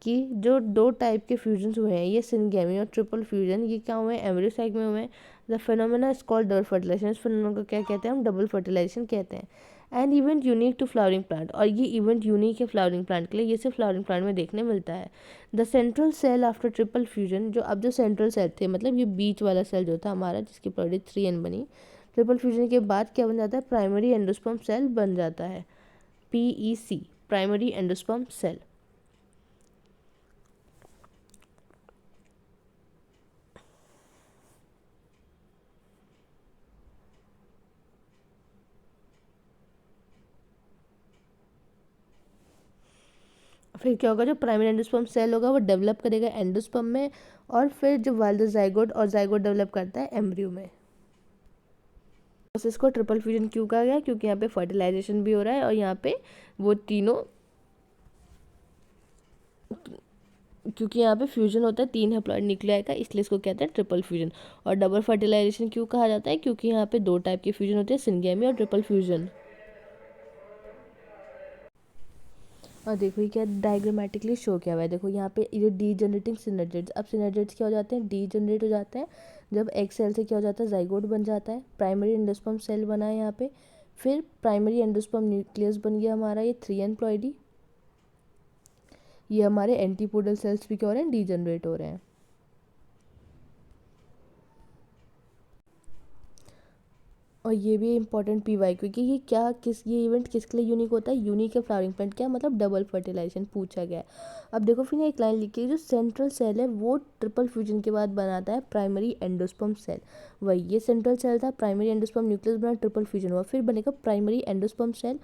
कि जो 2 टाइप के फ्यूजन्स हुए हैं, ये सिनगेमी और ट्रिपल फ्यूजन, ये क्या हुए हैं, एम्ब्रियो सैक में हुए हैं। The phenomena is called double fertilisation. इस फिनोमेना को क्या कहते हैं, हम डबल फर्टिलाइजेशन कहते हैं। And event unique to flowering plant, और ये इवेंट यूनिक है फ्लावरिंग प्लांट के लिए, ये सिर्फ फ्लावरिंग प्लांट में देखने मिलता है। The central cell after triple fusion, जो अब जो सेंट्रल सेल थे, मतलब ये बीच वाला सेल जो था हमारा, जिसकी प्रोडक्ट 3n बनी, ट्रिपल फ्यूजन के बाद क्या बन जाता है, प्राइमरी एंडोस्पर्म सेल बन जाता है, PEC, प्राइमरी एंडोस्पर्म सेल। फिर क्या होगा, जो प्राइमरी एंडोस्पर्म सेल होगा वो डेवलप करेगा एंडोस्पर्म में, और फिर जो वाइल्ड जाइगोट और जाइगोट डेवलप करता है एम्ब्रियो में। प्रोसेस को ट्रिपल फ्यूजन क्यों कहा गया, क्योंकि यहाँ पे फर्टिलाइजेशन भी हो रहा है और यहाँ पे वो तीनों, क्योंकि यहाँ पे फ्यूजन होता है 3 हैप्लॉइड न्यूक्लियाई का, इसलिए इसको कहते हैं ट्रिपल फ्यूजन। और डबल फर्टिलाइजेशन क्यों कहा जाता है, क्योंकि यहाँ पे 2 टाइप के फ्यूजन होते हैं, सिनगेमी और ट्रिपल फ्यूजन। और देखो ये क्या डायग्रामेटिकली शो किया हुआ है, देखो यहाँ पे ये डीजनरेटिंग सिनेर्जिड्स, अब सिनेर्जिड्स क्या हो जाते हैं, डीजनरेट हो जाते हैं जब एक सेल से क्या हो जाता है, जाइगोट बन जाता है, प्राइमरी एंडोस्पर्म सेल बना है यहाँ पे, फिर प्राइमरी एंडोस्पर्म न्यूक्लियस बन गया हमारा ये 3n प्लॉइडी, ये हमारे एंटीपोडल सेल्स भी क्या हो रहे हैं, डीजनरेट हो रहे हैं। और ये भी इंपॉर्टेंट PY, क्योंकि ये क्या ये इवेंट किसके लिए यूनिक होता है, यूनिक है फ्लावरिंग प्लांट, क्या मतलब डबल फर्टिलाइजेशन पूछा गया है। अब देखो फिर एक लाइन लिखी है, जो सेंट्रल सेल है वो ट्रिपल फ्यूजन के बाद बनाता है प्राइमरी एंडोस्पर्म सेल। वही ये सेंट्रल सेल था, प्राइमरी एंडोस्पर्म न्यूक्लियस बना, ट्रिपल फ्यूजन हुआ, फिर बनेगा प्राइमरी एंडोस्पर्म सेल,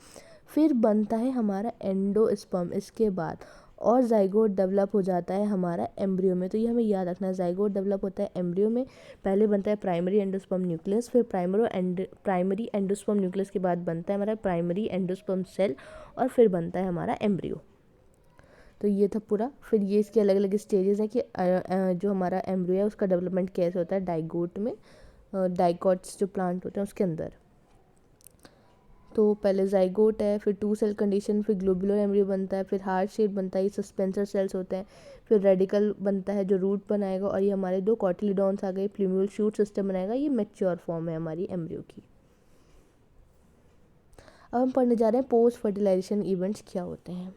फिर बनता है हमारा एंडोस्पर्म इसके बाद, और जाइगोट डेवलप हो जाता है हमारा एम्ब्रियो में। तो ये हमें याद रखना है, जाइगोट डेवलप होता है एम्ब्रियो में, पहले बनता है प्राइमरी एंडोस्पर्म न्यूक्लियस, फिर प्राइमरी एंडोस्पर्म न्यूक्लियस के बाद बनता है हमारा प्राइमरी एंडोस्पर्म सेल, और फिर बनता है हमारा एम्ब्रियो। तो ये था पूरा। फिर ये इसके अलग अलग स्टेजेस हैं कि जो हमारा एम्ब्रियो है उसका डेवलपमेंट कैसे होता है डाइगोट में, डाइकॉट्स जो प्लांट होते हैं उसके अंदर। तो पहले जाइगोट है, फिर 2 सेल कंडीशन, फिर ग्लोबुलर एम्ब्रियो बनता है, फिर हार्ट शेप बनता है, ये सस्पेंसर सेल्स होते हैं, फिर रेडिकल बनता है जो रूट बनाएगा, और ये हमारे 2 कॉटिलिडॉन्स आ गए, प्लूम्यूल शूट सिस्टम बनाएगा, ये मैच्योर फॉर्म है हमारी एम्ब्रियो की। अब हम पढ़ने जा रहे हैं पोस्ट फर्टिलाइजेशन इवेंट्स क्या होते हैं।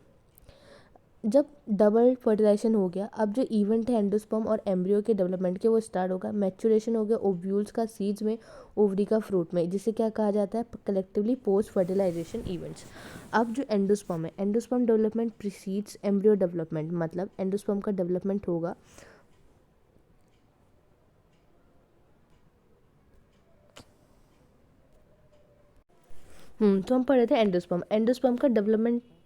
जब डबल फर्टिलाइजेशन हो गया, अब जो इवेंट है एंडोस्पर्म और एम्ब्रियो के डेवलपमेंट के वो स्टार्ट होगा, मैच्योरेशन हो गया ओव्यूल्स का सीड्स में, ओवरी का फ्रूट में, जिसे क्या कहा जाता है, कलेक्टिवली पोस्ट फर्टिलाइजेशन इवेंट्स। अब जो एंडोस्पर्म है, endosperm development precedes embryo development, मतलब एंडोस्पर्म का डेवलपमेंट होगा। तो हम पढ़ रहे थे endosperm,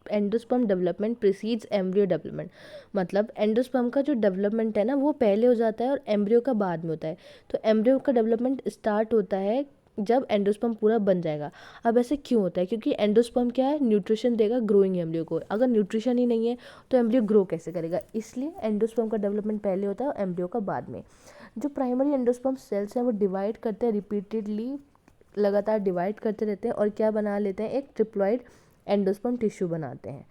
endosperm development precedes embryo development, मतलब एंडोस्पर्म का जो डेवलपमेंट है ना वो पहले हो जाता है और एम्ब्रियो का बाद में होता है। तो एम्ब्रियो का डेवलपमेंट स्टार्ट होता है जब एंडोस्पर्म पूरा बन जाएगा। अब ऐसे क्यों होता है, क्योंकि एंडोस्पर्म क्या है, न्यूट्रिशन देगा ग्रोइंग एम्ब्रियो को, अगर न्यूट्रिशन ही नहीं है तो एम्ब्रियो ग्रो कैसे करेगा, इसलिए एंडोस्पर्म का डेवलपमेंट पहले होता है और एम्ब्रियो का बाद में। जो प्राइमरी एंडोस्पर्म सेल्स हैं वो डिवाइड करते हैं रिपीटेडली, लगातार डिवाइड करते रहते हैं और क्या बना लेते हैं, एक ट्रिप्लॉइड एंडोस्पर्म टिश्यू बनाते हैं।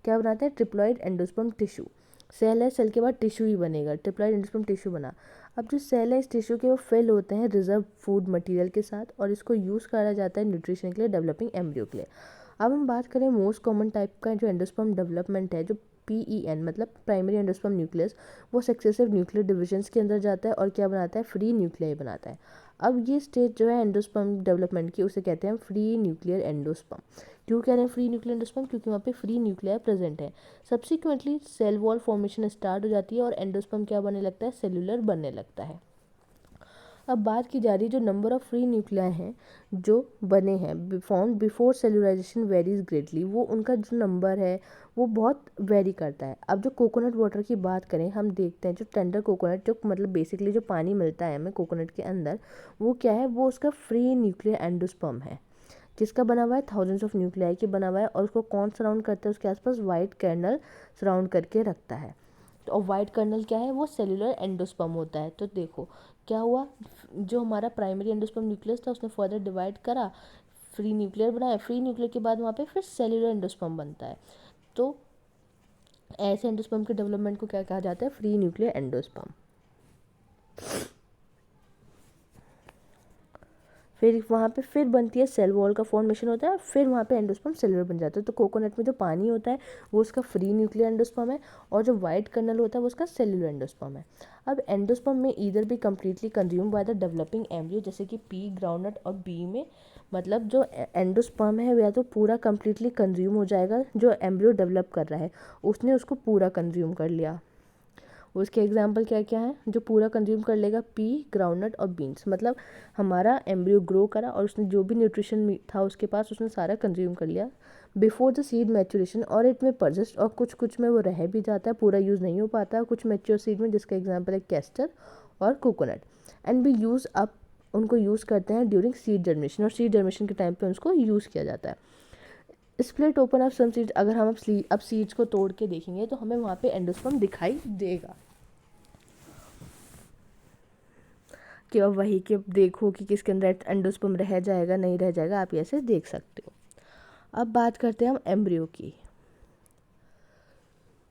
क्या बनाते हैं, ट्रिप्लॉइड एंडोस्पर्म टिश्यू। सेल है, सेल के बाद टिश्यू ही बनेगा, ट्रिप्लॉइड एंडोस्पर्म टिश्यू बना। अब जो सेल है इस टिश्यू के वो फिल होते हैं रिजर्व फूड मटेरियल के साथ, और इसको यूज़ करा जाता है न्यूट्रिशन के लिए, डेवलपिंग एम्ब्रियो के लिए। अब हम बात करें मोस्ट कॉमन टाइप का जो एंडोस्पर्म डेवलपमेंट है, जो PEN मतलब प्राइमरी एंडोस्पर्म न्यूक्लियस, वो सक्सेसिव न्यूक्लियर डिविजन्स के अंदर जाता है और क्या बनाता है, फ्री न्यूक्लियाई बनाता है। अब ये स्टेज जो है एंडोस्पर्म डेवलपमेंट की, उसे कहते हैं फ्री न्यूक्लियर एंडोस्पर्म। क्यों कह रहे हैं फ्री न्यूक्लियर एंडोस्पर्म, क्योंकि वहाँ पे फ्री न्यूक्लियर प्रेजेंट है। Subsequently cell wall formation start हो जाती है और एंडोस्पर्म क्या बनने लगता है, सेलुलर बनने लगता है। अब बात की जा रही है जो नंबर ऑफ फ्री न्यूक्लियाई हैं जो बने हैं फाउंड बिफोर सेलुलराइजेशन वेरीज ग्रेटली, वो उनका जो नंबर है वो बहुत वेरी करता है। अब जो कोकोनट वाटर की बात करें, हम देखते हैं जो टेंडर कोकोनट, जो मतलब बेसिकली जो पानी मिलता है हमें कोकोनट के अंदर, वो क्या है, वो उसका फ्री न्यूक्लियर एंडोस्पर्म है, जिसका बना हुआ है थाउजेंड्स ऑफ न्यूक्लियाई के बना हुआ है, और उसको कौन सराउंड करता है, उसके आसपास वाइट कर्नल सराउंड करके रखता है। और वाइट कर्नल क्या है, वो सेलुलर एंडोस्पर्म होता है। तो देखो क्या हुआ, जो हमारा प्राइमरी एंडोस्पर्म न्यूक्लियस था उसने फर्दर डिवाइड करा, फ्री न्यूक्लियर बनाया, फ्री न्यूक्लियर के बाद वहाँ पे फिर सेलुलर एंडोस्पर्म बनता है। तो ऐसे एंडोस्पर्म के डेवलपमेंट को क्या कहा जाता है, फ्री न्यूक्लियर एंडोस्पर्म। फिर वहाँ पे फिर बनती है सेल वॉल का फॉर्मेशन होता है, फिर वहाँ पे एंडोस्पर्म सेलुलर बन जाता है। तो कोकोनट में जो पानी होता है वो उसका फ्री न्यूक्लियर एंडोस्पर्म है, और जो वाइट कर्नल होता है वो उसका सेलुलर एंडोस्पर्म है। अब एंडोस्पर्म में ईदर भी completely consume by the developing embryo, जैसे कि पी ग्राउंडनट और बी में, मतलब जो एंडोस्पर्म है या तो पूरा कम्प्लीटली कंज्यूम हो जाएगा, जो एम्ब्रियो डेवलप कर रहा है उसने उसको पूरा कंज्यूम कर लिया। उसके एग्जाम्पल क्या क्या है, जो पूरा कंज्यूम कर लेगा, पी ग्राउंडनट और बीन्स, मतलब हमारा एम्ब्रियो ग्रो करा और उसने जो भी न्यूट्रिशन था उसके पास उसने सारा कंज्यूम कर लिया बिफोर द सीड मैचुरेशन, और इट में परसिस्ट, और कुछ कुछ में वो रह भी जाता है, पूरा यूज़ नहीं हो पाता कुछ मैच्योर सीड में, जिसका एग्जाम्पल है कैस्टर और coconut, and be use up, उनको यूज़ करते हैं ड्यूरिंग सीड जर्मिनेशन, और सीड जर्मिनेशन के टाइम पे उसको यूज़ किया जाता है। Split open of some seeds, अगर हम अब सीड्स को तोड़ के देखेंगे तो हमें वहाँ पे एंडोस्पर्म दिखाई देगा, कि अब वही कि देखो कि किसके अंदर एंडोस्पर्म रह जाएगा नहीं रह जाएगा, आप ऐसे देख सकते हो। अब बात करते हैं हम एम्ब्रियो की।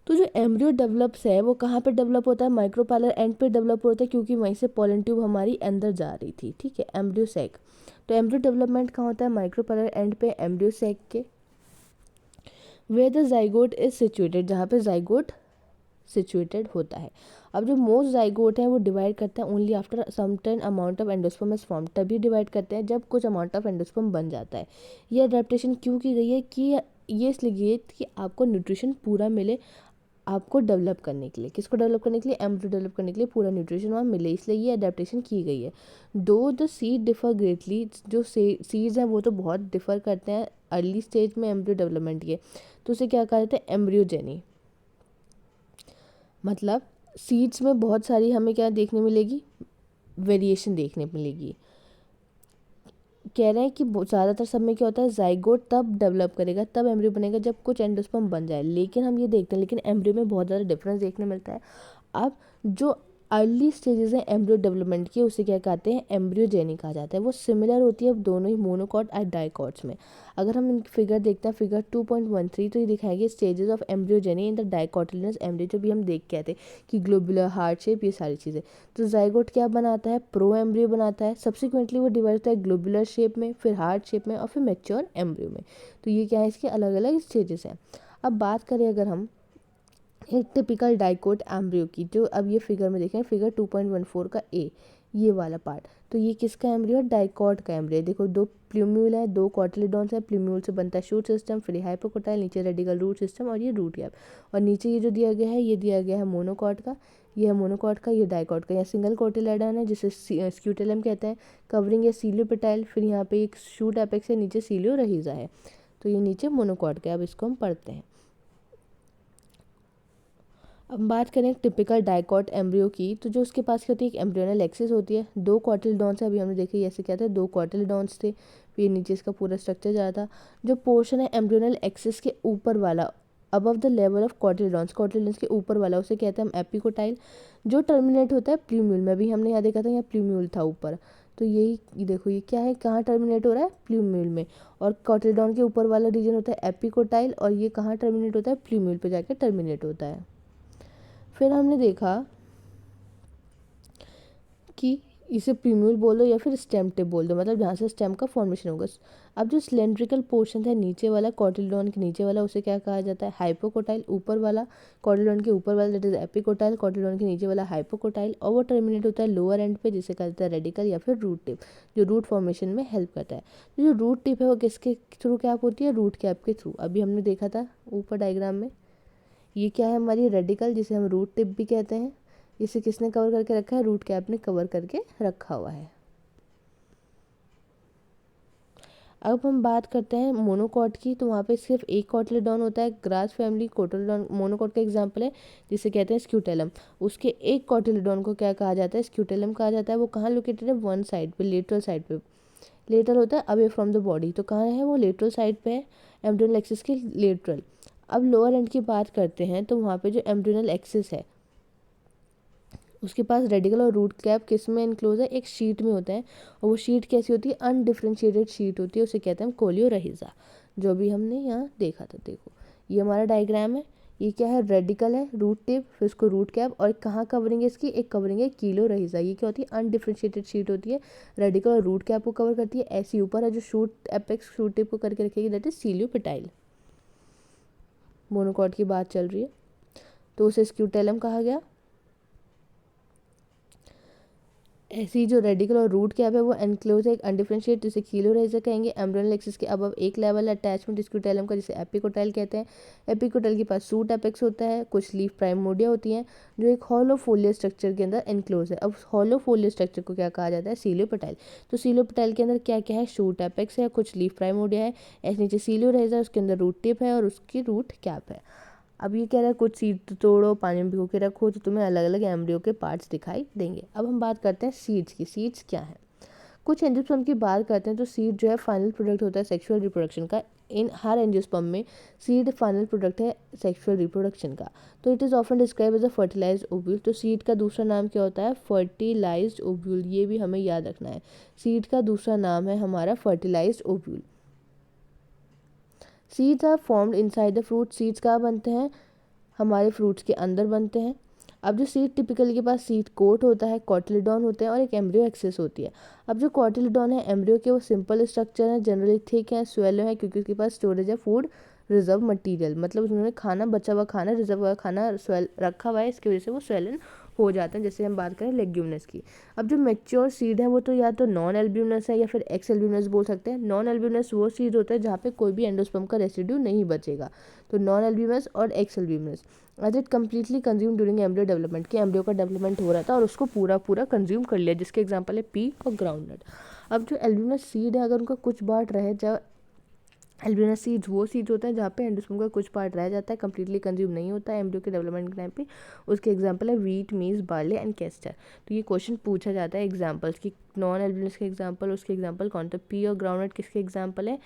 तो जो एम्ब्रियो डेवलप्स है वो कहाँ पे डेवलप होता है, माइक्रोपाइलर एंड पे डेवलप होता है, क्योंकि वहीं से पोलन ट्यूब हमारी अंदर जा रही थी, ठीक है, एम्ब्रियो सैक। तो एम्ब्रियो डेवलपमेंट कहाँ होता है, माइक्रोपाइलर एंड पे एम्ब्रियो सैक के, where the zygote is situated, जहाँ पे जाइगोट सिचुएटेड होता है। अब जो मोस्ट जाइगोट हैं वो डिवाइड करते हैं only after certain amount of endosperm is form, तभी डिवाइड करते हैं जब कुछ अमाउंट ऑफ एंडोस्पर्म बन जाता है। ये अडेप्टेशन क्यों की गई है, कि ये इसलिए की है कि आपको न्यूट्रिशन पूरा मिले, आपको डेवलप करने के लिए, किसको डेवलप करने के लिए, एम्ब्रियो डेवलप करने के लिए पूरा न्यूट्रिशन वहाँ मिले, इसलिए ये अडेप्टेशन की गई है। दो द सीड डिफर ग्रेटली, जो सीड्स हैं वो तो बहुत डिफर करते हैं अर्ली स्टेज में एम्ब्रियो डेवलपमेंट के, तो उसे क्या कहा जाता है, एम्ब्रियोजेनी। मतलब सीड्स में बहुत सारी हमें क्या देखने मिलेगी, वेरिएशन देखने मिलेगी। कह रहे हैं कि ज़्यादातर सब में क्या होता है, जाइगोट तब डेवलप करेगा, तब एम्ब्रियो बनेगा जब कुछ एंडोस्पर्म बन जाए, लेकिन हम ये देखते हैं लेकिन एम्ब्रियो में बहुत ज़्यादा डिफरेंस देखने मिलता है। अब जो अर्ली स्टेजेस हैं एम्ब्रियो डेवलपमेंट की उसे क्या कहते हैं, एम्ब्रियोजेनी कहा जाता है। वो सिमिलर होती है दोनों ही मोनोकॉट और डाइकॉट्स में। अगर हम इनकी फिगर देखते हैं, फिगर 2.13, तो ये दिखाएगी stages of embryogeny in the dicotyledonous embryo, जो भी हम देख के आए थे कि ग्लोबुलर, हार्ट शेप, ये सारी चीज़ें। तो जाइगोट क्या बनाता है, प्रो एम्ब्रियो बनाता है, सब्सिक्वेंटली वो डिवाइड होता है ग्लोबुलर शेप में, फिर हार्ट शेप में, और फिर मैच्योर एम्ब्रियो में। तो ये क्या है, इसके अलग अलग स्टेजेस हैं। अब बात करें अगर हम एक टिपिकल डाइकोट एम्ब्रियो की, जो अब ये फिगर में देखें, फिगर 2.14 का ए, ये वाला पार्ट, तो ये किसका एम्ब्रियो है, डाइकॉट का एम्ब्रियो। देखो दो प्लूम्यूल है, दो कॉटिलिडॉन्स है, प्लूम्यूल से बनता है शूट सिस्टम, फिर हाइपोकोटाइल, नीचे रेडिकल रूट सिस्टम, और ये रूट कैप, और नीचे ये जो दिया गया है ये दिया गया है मोनोकॉट का, ये है मोनोकॉट का, ये डाइकॉट का। यहाँ सिंगल कोटिलेडन है जिसे स्क्यूटेलम कहते हैं, कवरिंग है सीलियोपेटाइल, फिर यहाँ पे एक शूट एपेक्स है, नीचे सीलियो रहीजा है, तो ये नीचे मोनोकॉट का। अब इसको हम पढ़ते हैं। अब बात करें टिपिकल डाइकॉट एम्ब्रियो की, तो जो उसके पास क्या होती है, एक एम्ब्रियोनल एक्सिस होती है, दो कॉटिलडॉन्स है, अभी हमने देखा ऐसे क्या था, दो कॉटिलडॉन्स थे, फिर नीचे इसका पूरा स्ट्रक्चर जा रहा था। जो पोर्शन है एम्ब्रियोनल एक्सिस के ऊपर वाला, अबव द लेवल ऑफ कॉटिलडॉन्स के ऊपर वाला, उसे कहते हैं हम एपिकोटाइल, जो टर्मिनेट होता है प्लूम्यूल में। अभी हमने यहाँ देखा था, यहाँ प्लूम्यूल था ऊपर, तो यही देखो ये क्या है, कहाँ टर्मिनेट हो रहा है, प्लूम्यूल में, और कॉटिलडॉन के ऊपर वाला रीजन होता है एपिकोटाइल, और ये कहाँ टर्मिनेट होता है, प्लूम्यूल पे जाकर टर्मिनेट होता है। फिर हमने देखा कि इसे प्रीम्यूल बोल दो या फिर स्टेम टिप बोल दो, मतलब जहाँ से स्टेम का फॉर्मेशन होगा। अब जो सिलेंड्रिकल पोर्शन है नीचे वाला, कॉटिलडॉन के नीचे वाला, उसे क्या कहा जाता है, हाइपोकोटाइल। ऊपर वाला कॉटिलडॉन के ऊपर वाला दैट इज एपिकोटाइल, कॉटिलडॉन के नीचे वाला हाइपोकोटाइल, और वो टर्मिनेट होता है लोअर एंड पे, जिसे कहते हैं रेडिकल या फिर रूट टिप, जो रूट फॉर्मेशन में हेल्प करता है। तो जो रूट टिप है वो किसके थ्रू कैप होती है, रूट कैप के थ्रू। अभी हमने देखा था ऊपर डायग्राम में, ये क्या है हमारी रेडिकल, जिसे हम रूट टिप भी कहते हैं। इसे किसने कवर करके रखा है, रूट कैप ने कवर करके रखा हुआ है। अब हम बात करते हैं मोनोकॉट की, तो वहाँ पे सिर्फ एक कॉटिलडॉन होता है, ग्रास फैमिली कोटिलडॉन मोनोकॉट का एग्जाम्पल है, जिसे कहते हैं स्क्यूटेलम। उसके एक कॉटिलडॉन को क्या कहा जाता है, स्क्यूटेलम कहा जाता है। वो कहाँ लोकेटेड है, वन साइड पे, लेटरल साइड पे, लेटरल होता है अवे फ्रॉम द बॉडी, तो कहाँ है वो, लेटरल साइड पे है, एम्ब्रियोनल एक्सिस के लेटरल। अब लोअर एंड की बात करते हैं, तो वहाँ पे जो एम्ब्रियोनल एक्सिस है उसके पास रेडिकल और रूट कैप किस में इनक्लोज है, एक शीट में होता है, और वो शीट कैसी होती है, अनडिफ्रेंशिएटेड शीट होती है, उसे कहते हैं कोलियोरहिजा, जो भी हमने यहाँ देखा था। देखो ये हमारा डायग्राम है, ये क्या है, रेडिकल है, रूट टिप, फिर उसको रूट कैप, और कहाँ कवरिंग है इसकी, एक कवरिंग है कीलोरहिजा। ये क्या होती है, अनडिफ्रेंशिएटेड शीट होती है, रेडिकल और रूट कैप को कवर करती है। ऐसी ऊपर है जो शूट एपेक्स शूट टिप को करके रखेगी, दैट इज सीलियोपेटाइल। मोनोकॉट की बात चल रही है, तो उसे स्क्यूटेलम कहा गया। ऐसी जो रेडिकल और रूट कैप है वो एनक्लोज है एक अनडिफरेंशिएट, जिसे कीलोरहिजा कहेंगे। एम्ब्रियोनल एक्सिस के अबव एक लेवल अटैचमेंट स्क्यूटेलम का, जिसे एपिकोटाइल कहते हैं। एपिकोटाइल के पास सूट एपेक्स होता है, कुछ लीफ प्राइमोडिया होती हैं जो एक हॉलो फोलियर स्ट्रक्चर के अंदर एनक्लोज है। अब हॉलो फोलियर स्ट्रक्चर को क्या कहा जाता है, सीलियोपेटाइल। तो सीलियोपेटाइल के अंदर क्या क्या है, शूट एपेक्स है, कुछ लीफ प्राइमोडिया है, ऐसे नीचे सीलियोरहिजा, उसके अंदर रूट टिप है और उसकी रूट कैप है। अब ये कह रहा है कुछ सीड तोड़ो, पानी में भिगो के रखो, तो तुम्हें अलग अलग एम्ब्रियो के पार्ट्स दिखाई देंगे। अब हम बात करते हैं सीड्स की। सीड्स क्या है, कुछ एंजियोस्पर्म की बात करते हैं तो सीड जो है फाइनल प्रोडक्ट होता है सेक्सुअल रिप्रोडक्शन का। इन हर एंजियोस्पर्म में सीड फाइनल प्रोडक्ट है सेक्सुअल रिप्रोडक्शन का। तो it is often describe as a fertilised ovule. तो सीड का दूसरा नाम क्या होता है, फर्टिलाइज्ड ओव्यूल, ये भी हमें याद रखना है। सीड का दूसरा नाम है हमारा fertilised ovule. Seeds are formed inside the fruit. Seeds कहाँ बनते हैं, हमारे फ्रूट्स के अंदर बनते हैं। अब जो सीड टिपिकल के पास सीड कोट होता है, कॉटिलिडॉन होते हैं और एक एम्ब्रियो एक्सिस होती है। अब जो कॉटिलिडॉन है एम्ब्रियो के, वो सिंपल स्ट्रक्चर है, जनरली थिक है, स्वेलो है, क्योंकि उसके पास स्टोरेज है फूड रिजर्व मटेरियल, मतलब उन्होंने खाना, बचा हुआ खाना, रिजर्व हुआ खाना स्वेल रखा हुआ है, इसकी वजह से वो स्वेलन हो जाते हैं। जैसे हम बात करें लेग्यूमिनस की। अब जो मैच्योर सीड है वो तो या तो नॉन एल्ब्यूमिनस है या फिर एक्स एल्ब्यूमिनस बोल सकते हैं। नॉन एल्ब्यूमिनस वो सीड होता है जहाँ पे कोई भी एंडोस्पर्म का रेसिड्यू नहीं बचेगा, तो नॉन एल्ब्यूमिनस और ex albuminous. As it completely consume during embryo development, कि एम्ब्रियो का डेवलपमेंट हो रहा था और उसको पूरा पूरा कंज्यूम कर लिया, जिसके एग्जांपल है पी और ग्राउंडनट। अब जो एल्ब्यूमिनस सीड है, अगर उनका कुछ पार्ट रहे, जब एल्ब्यूमिनस सीड्स वो सीड्स होते हैं जहाँ पे एंडोस्पर्म का कुछ पार्ट रह जाता है, कंप्लीटली कंज्यूम नहीं होता है एम्ब्रियो के डेवलपमेंट के टाइम पे, उसके एग्जांपल है वीट, मीज, बार्ले एंड कैस्टर। तो ये क्वेश्चन पूछा जाता है एग्जांपल्स की, नॉन एल्ब्यूमिनस के एग्जांपल, उसके एग्जांपल कौन, तो पी और ग्राउंडनट किसके एग्जांपल है,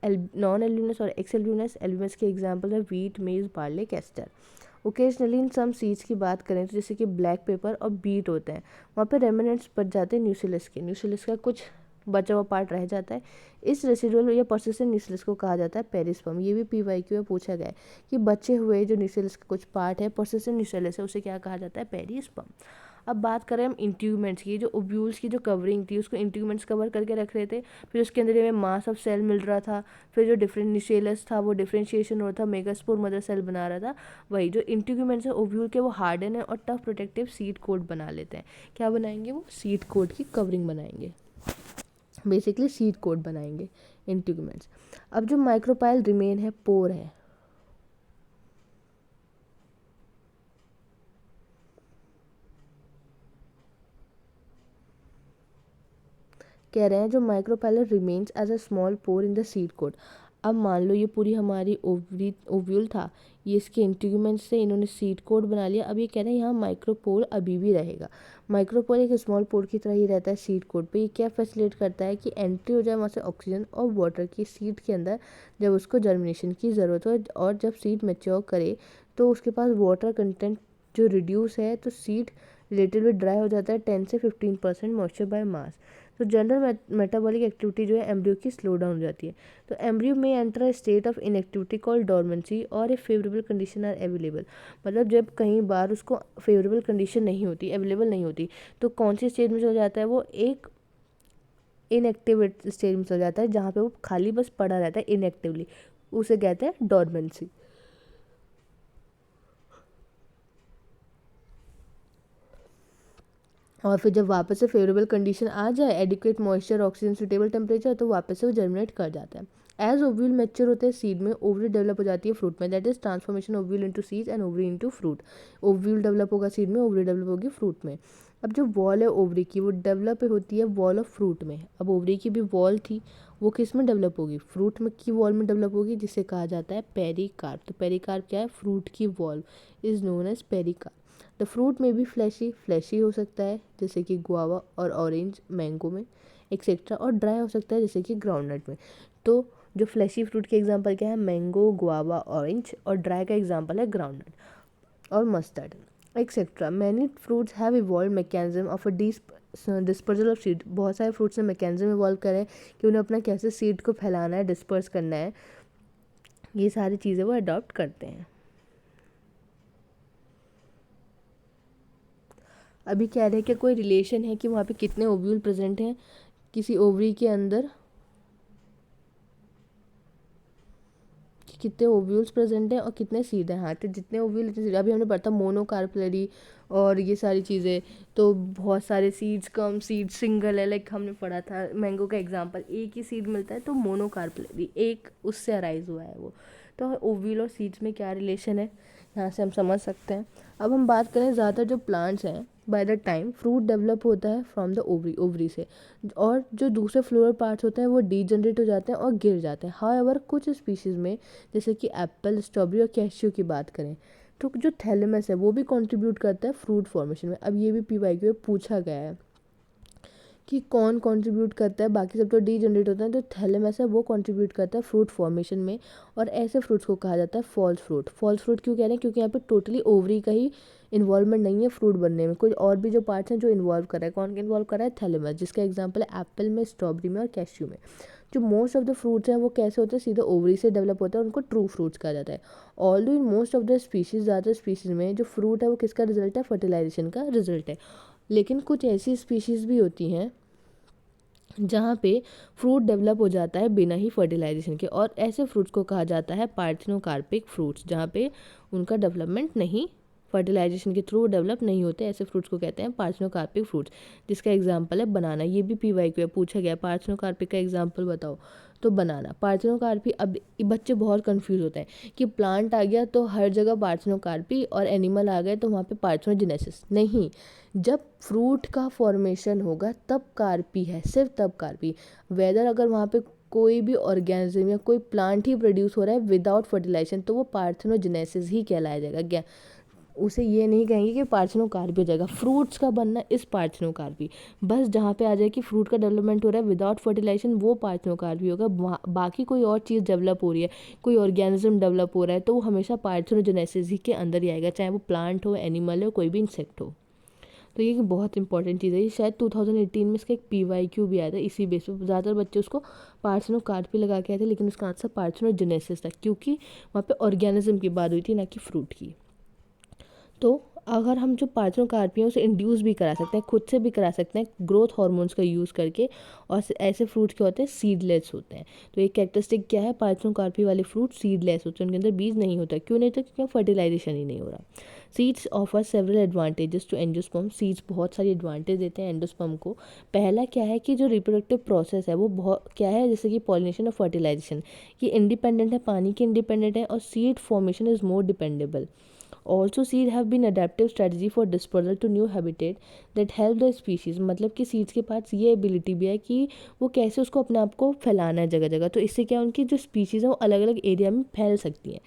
नॉन एल्ब्यूमिनस और एक्स एल्ब्यूमिनस। एल्ब्यूमिनस के एग्जांपल है वीट, मेज, बार्ले, कैस्टर। ओकेजनली इन सम सीड्स की बात करें तो जैसे कि ब्लैक पेपर और बीट होते हैं, वहाँ पे रेमिनेंट्स बच जाते हैं न्यूसिलस के, न्यूसिलस का कुछ बचा हुआ पार्ट रह जाता है। इस रेसिडुअल या पर्सिस्टेंट न्यूसिलस को कहा जाता है पेरिस्पर्म। ये भी PYQ में पूछा गया है कि बचे हुए जो न्यूसिलस का कुछ पार्ट है, पर्सिस्टेंट न्यूसिलस है, उसे क्या कहा जाता है, पेरिस्पर्म। अब बात करें हम इंट्यूमेंट्स की, जो ओव्यूल्स की जो कवरिंग थी उसको इंट्यूमेंट्स कवर करके रख रहे थे, फिर उसके अंदर हमें मास ऑफ सेल मिल रहा था, फिर जो डिफरेंट न्यूसिलस था वो डिफ्रेंशिएशन हो रहा था, मेगास्पोर मदर सेल बना रहा था। वही जो इंट्यूमेंट्स है ओव्यूल के, वो हार्डन है और टफ प्रोटेक्टिव सीड कोट बना लेते हैं। क्या बनाएंगे, वो सीड कोट की कवरिंग बनाएंगे, बेसिकली सीड कोट बनाएंगे इंट्यूमेंट्स। अब जो माइक्रोपाइल रिमेन है, पोर है, कह रहे हैं जो micropylar remains as a small pore in the seed coat. अब मान लो ये पूरी हमारी ओव्यूल था, ये इसके इंट्यूमेंट्स से इन्होंने सीड कोट बना लिया। अब ये कह रहे हैं यहाँ माइक्रोपोर अभी भी रहेगा। माइक्रोपोर एक स्मॉल पोर की तरह ही रहता है सीड कोट पे। ये क्या फैसिलिटेट करता है कि एंट्री हो जाए वहाँ से ऑक्सीजन और वाटर की सीड के अंदर, जब उसको जर्मिनेशन की ज़रूरत हो, और जब सीड मैच्योर करे तो उसके पास वाटर कंटेंट जो रिड्यूस है, तो सीड रिलेटिवली ड्राई हो जाता है 10 से 15% मॉइस्चर बाय मास। तो जनरल मेटाबॉलिक एक्टिविटी जो है एम्ब्रियो की स्लो डाउन हो जाती है। तो एम्ब्रियो में enter a state of inactivity called dormancy और ए फेवरेबल कंडीशन आर अवेलेबल। मतलब जब कहीं बार उसको फेवरेबल कंडीशन नहीं होती, अवेलेबल नहीं होती, तो कौन सी स्टेज में चल जाता है, वो एक इनएक्टिव स्टेज में चल जाता है, जहाँ पे वो खाली बस पड़ा रहता है इनएक्टिवली, उसे कहते हैं डॉर्मेंसी। और फिर जब वापस से फेवरेबल कंडीशन आ जाए, adequate moisture, oxygen, suitable temperature, तो वापस से वो जर्मिनेट कर जाता है। एज ओव्यूल मैच्योर होते हैं सीड में, ओवरी डेवलप हो जाती है फ्रूट में, that is transformation ovule into seed and ovary into fruit. Ovule develop होगा सीड में, ओवरी डेवलप होगी फ्रूट में। अब जो वॉल है ओवरी की, वो डेवलप होती है वॉल ऑफ फ्रूट में। अब ओवरी की भी वॉल थी, वो किस में डेवलप होगी, फ्रूट में की वॉल में डेवलप होगी, जिसे कहा जाता है पेरिकार्प। तो पेरिकार्प क्या है, फ्रूट की wall is known as pericarp. The fruit में भी फ्लैशी हो सकता है, जैसे कि गुआवा और ऑरेंज मैंगो में एक्सेट्रा, और ड्राई हो सकता है जैसे कि ग्राउंडनट में। तो जो फ्लैशी फ्रूट के एग्जांपल क्या है, मैंगो, गुआवा, ऑरेंज, और ड्राई का एग्जांपल है ग्राउंडनट और mustard. Etcetera. Many fruits have evolve mechanism of a dispersal of seed. बहुत सारे फ्रूट्स ने मैकेनिज्म इवॉल्व करें कि उन्हें अपना कैसे सीड को फैलाना है, डिस्पर्स करना है, ये सारी चीज़ें वो अडॉप्ट करते हैं। अभी कह रहे हैं कि कोई रिलेशन है कि वहाँ पे कितने ओव्यूल प्रेजेंट हैं किसी ओवरी के अंदर, कि कितने ओव्यूल्स प्रेजेंट हैं और कितने सीड हैं। हाँ, तो जितने ओव्यूल इतने सीड। अभी हमने पढ़ा था मोनोकार्पलरी और ये सारी चीज़ें, तो बहुत सारे सीड्स, कम सीड, सिंगल है। लाइक हमने पढ़ा था मैंगो का एग्जांपल, एक ही सीड मिलता है तो मोनोकार्पलरी, एक उससे अराइज हुआ है वो। तो ओव्यूल और सीड्स में क्या रिलेशन है यहाँ से हम समझ सकते हैं। अब हम बात करें ज़्यादातर जो प्लांट्स हैं, by the time fruit develop होता है फ्रॉम द ओवरी से, और जो दूसरे फ्लोरल पार्ट्स होते हैं वो डीजनरेट हो जाते हैं और गिर जाते हैं। हाउएवर कुछ स्पीशीज़ में, जैसे कि एप्पल, स्ट्रॉबेरी और कैश्यू की बात करें, तो जो थैलेमस है वो भी कंट्रीब्यूट करता है फ्रूट फॉर्मेशन में। अब ये भी PYQ में पूछा गया है कि कौन कंट्रीब्यूट करता है, बाकी सब तो डीजनरेट होते हैं, तो थैलेमस है वो कंट्रीब्यूट करता है फ्रूट फॉर्मेशन में। और ऐसे फ्रूट्स को कहा जाता है फॉल्स फ्रूट। फॉल्स फ्रूट क्यों कह रहे हैं? क्योंकि यहाँ पे टोटली ओवरी का ही इन्वॉल्वमेंट नहीं है फ्रूट बनने में, कोई और भी जो पार्ट्स हैं जो इन्वॉल्व कर रहा है। कौन इन्वॉल्व कर रहा है? थैलेमस, जिसका एग्जाम्पल है एप्पल में, स्ट्रॉबेरी में और कैश्यू में। जो मोस्ट ऑफ द फ्रूट्स हैं वो कैसे होते हैं? सीधे ओवरी से डेवलप होता है, उनको ट्रू फ्रूट्स कहा जाता है। Although in most of the species, ज़्यादातर स्पीशीज़ में जो फ्रूट है वो किसका रिजल्ट है? फर्टिलाइजेशन का रिजल्ट है। लेकिन कुछ ऐसी स्पीशीज़ भी होती हैं जहाँ पे फ्रूट डेवलप हो जाता है बिना ही फर्टिलाइजेशन के, और ऐसे फ्रूट्स को कहा जाता है पार्थेनोकार्पिक फ्रूट्स, जहाँ पे उनका डेवलपमेंट नहीं, फर्टिलाइजेशन के थ्रू डेवलप नहीं होते। ऐसे फ्रूट्स को कहते हैं पार्थेनोकार्पिक फ्रूट्स, जिसका एग्जांपल है बनाना। ये भी PYQ में पूछा गया, पार्थेनोकार्पिक का एग्जांपल बताओ, तो बनाना। पार्थेनोकार्पी, अब बच्चे बहुत कंफ्यूज होते हैं कि प्लांट आ गया तो हर जगह पार्थेनोकार्पी, और एनिमल आ गए तो वहाँ पे पार्थेनोजेनेसिस। नहीं, जब फ्रूट का फॉर्मेशन होगा तब कार्पी है, सिर्फ तब कार्पी। वेदर अगर वहाँ पे कोई भी ऑर्गेनिज्म या कोई प्लांट ही प्रोड्यूस हो रहा है विदाउट फर्टिलाइजेशन, तो वो पार्थेनोजेनेसिस ही कहलाया जाएगा। क्या उसे ये नहीं कहेंगे कि पार्थेनोकार्पी हो जाएगा। फ्रूट्स का बनना इस पार्थेनोकार्पी, बस जहाँ पे आ जाए कि फ्रूट का डेवलपमेंट हो रहा है विदाउट फर्टिलाइजेशन, वो पार्थेनोकार्पी होगा। बाकी कोई और चीज़ डेवलप हो रही है, कोई ऑर्गेनिज्म डेवलप हो रहा है, तो वो हमेशा पार्थेनोजेनेसिस ही के अंदर ही आएगा, चाहे वो प्लांट हो, एनिमल हो, कोई भी इंसेक्ट हो। तो ये बहुत इंपॉर्टेंट चीज़ है। ये शायद 2018 में इसका एक PYQ भी आया था इसी बेस पर। ज़्यादातर बच्चे उसको पार्थेनोकार्पी लगा के आए थे, लेकिन उसका आंसर पार्थेनोजेनेसिस था, क्योंकि वहाँ पे ऑर्गेनिज्म की बात हुई थी, ना कि फ्रूट की। तो अगर हम जो पार्थेनोकार्पी हैं उसे इंड्यूस भी करा सकते हैं, खुद से भी करा सकते हैं ग्रोथ हार्मोन्स का यूज़ करके, और ऐसे फ्रूट्स क्या होते हैं? सीडलेस होते हैं। तो एक कैरेक्टरिस्टिक क्या है? पार्थेनोकार्पी वाले फ्रूट सीडलेस होते हैं, उनके अंदर बीज नहीं होता। क्यों नहीं होता? क्योंकि फर्टिलाइजेशन ही नहीं हो रहा। Seeds offer several advantages to angiosperm. Seeds बहुत सारी एडवांटेज देते हैं एंडोस्पर्म को। पहला क्या है कि जो रिप्रोडक्टिव प्रोसेस है वो बहुत क्या है, जैसे कि पॉलिनेशन और फर्टिलाइजेशन, ये इंडिपेंडेंट है, पानी के इंडिपेंडेंट है, और seed formation is more dependable. Also, seed have been adaptive strategy for dispersal to new habitat that help the species। मतलब कि सीड्स के पास ये एबिलिटी भी है कि वो कैसे उसको अपने आप को फैलाना है जगह जगह, तो इससे क्या उनकी जो स्पीशीज़ है वो अलग अलग एरिया में फैल सकती हैं।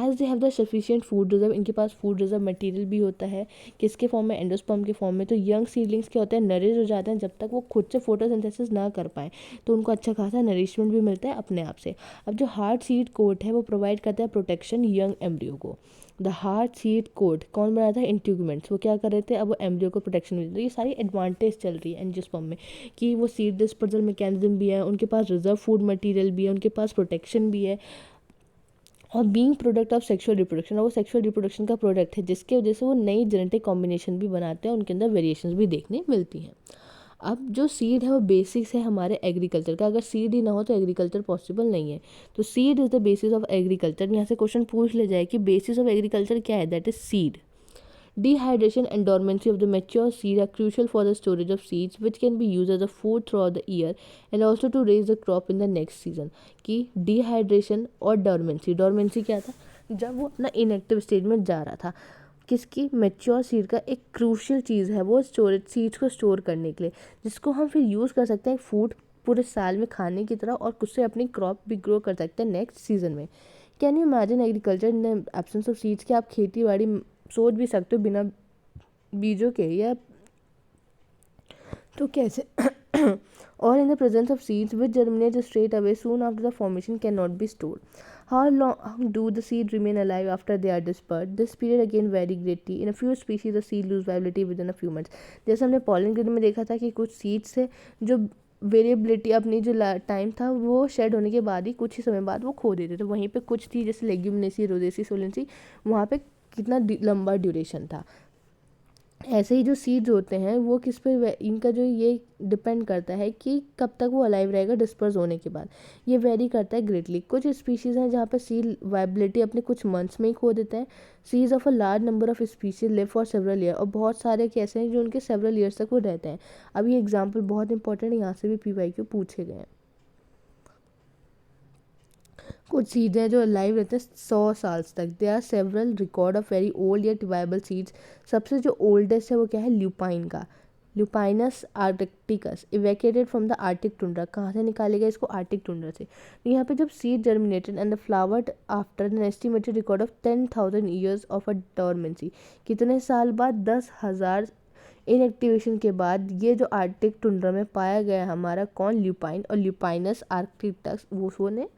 As they have the sufficient food reserve, इनके पास फूड रिजर्व मटेरियल भी होता है, किसके फॉर्म में? एंडोस्पर्म के फॉर्म में। तो यंग सीडलिंग्स क्या होते हैं? नरिश हो जाते हैं जब तक वो खुद से फोटोसिंथेसिस ना कर पाए, तो उनको अच्छा खासा नरिशमेंट भी मिलता है अपने आप से। अब जो हार्ड सीड कोट है वो प्रोवाइड करता है प्रोटेक्शन यंग एम्ब्रियो को। द हार्ड सीड कोट कौन बनाया था? इंट्यूगमेंट्स, वो क्या कर रहे थे? अब वो एम्ब्रियो को प्रोटेक्शन मिल रही है। ये सारी एडवांटेज चल रही है एंजियोस्पर्म में, कि वो सीड डिस्पर्सल मैकेनिज्म भी है, उनके पास रिजर्व फूड मटेरियल भी है, उनके पास प्रोटेक्शन भी है, और being product of sexual reproduction, और वो सेक्सुअल रिप्रोडक्शन का प्रोडक्ट है, जिसके वजह से वो नई जेनेटिक कॉम्बिनेशन भी बनाते हैं, उनके अंदर वेरिएशंस भी देखने मिलती हैं। अब जो सीड है वो बेसिक्स है हमारे एग्रीकल्चर का। अगर सीड ही ना हो तो एग्रीकल्चर पॉसिबल नहीं है। तो seed is the basis of agriculture. यहाँ से क्वेश्चन पूछ ले जाए कि बेसिस ऑफ एग्रीकल्चर क्या है? That is seed. Dehydration and dormancy of the mature seed are crucial for the storage of seeds, which can be used as a food throughout the year and also to raise the crop in the next season। कि dehydration और dormancy क्या था? जब वो अपना inactive stage में जा रहा था, किसकी? मैच्योर सीड का एक क्रूशियल चीज़ है वो स्टोरेज, सीड्स को स्टोर करने के लिए, जिसको हम फिर यूज़ कर सकते हैं फूड पूरे साल में खाने की तरह, और कुछ से अपनी क्रॉप भी ग्रो कर सकते हैं नेक्स्ट सीजन में। Can you imagine agriculture in absence of seeds? कि आप खेती बाड़ी सोच भी सकते हो बिना बीजों के, या तो कैसे? और in the presence of seeds which germinate straight away soon after the formation can not be stored. How long do the seed remain alive after they are dispersed? This period again vary greatly. In a few species, the seed lose viability within a few months. जैसे हमने pollen grain में देखा था कि कुछ seeds थे जो variability अपनी जो टाइम था वो शेड होने के बाद ही कुछ ही समय बाद वो खो देते थे। वहीं पे कुछ थी जैसे लेग्यूमिनेसी, रोजेसी, सोलेंसी, वहाँ पे कितना लंबा ड्यूरेशन था। ऐसे ही जो सीड्स होते हैं वो किस पे इनका जो ये डिपेंड करता है कि कब तक वो अलाइव रहेगा डिस्पर्स होने के बाद। ये वेरी करता है ग्रेटली। कुछ स्पीशीज़ हैं जहाँ पे सीड वाइबिलिटी अपने कुछ मंथ्स में ही खो देते हैं। Seeds of a large number of species live for several year, और बहुत सारे कैसे हैं जो उनके सेवरल ईयर्स तक वो रहते हैं। अब ये एग्जाम्पल बहुत इंपॉर्टेंट है, यहाँ से भी PYQ पूछे गए हैं। कुछ सीड्स हैं जो लाइव रहते हैं 100 साल तक। They are several record of very old yet viable seeds. सबसे जो ओल्डेस्ट है वो क्या है, ल्यूपाइन का, lupinus arcticus, evacuated from the arctic tundra. कहाँ से निकाले गए इसको, आर्टिक टुंड्रा से। तो यहाँ पे जब seed germinated and the flowered after an estimated record of 10,000 years of a dormancy. कितने साल बाद, 10,000 इनएक्टिवेशन के बाद ये जो आर्टिक टुंड्रा में पाया गया हमारा कौन, ल्यूपाइन, और ल्यूपाइनस आर्कटिकस वो ने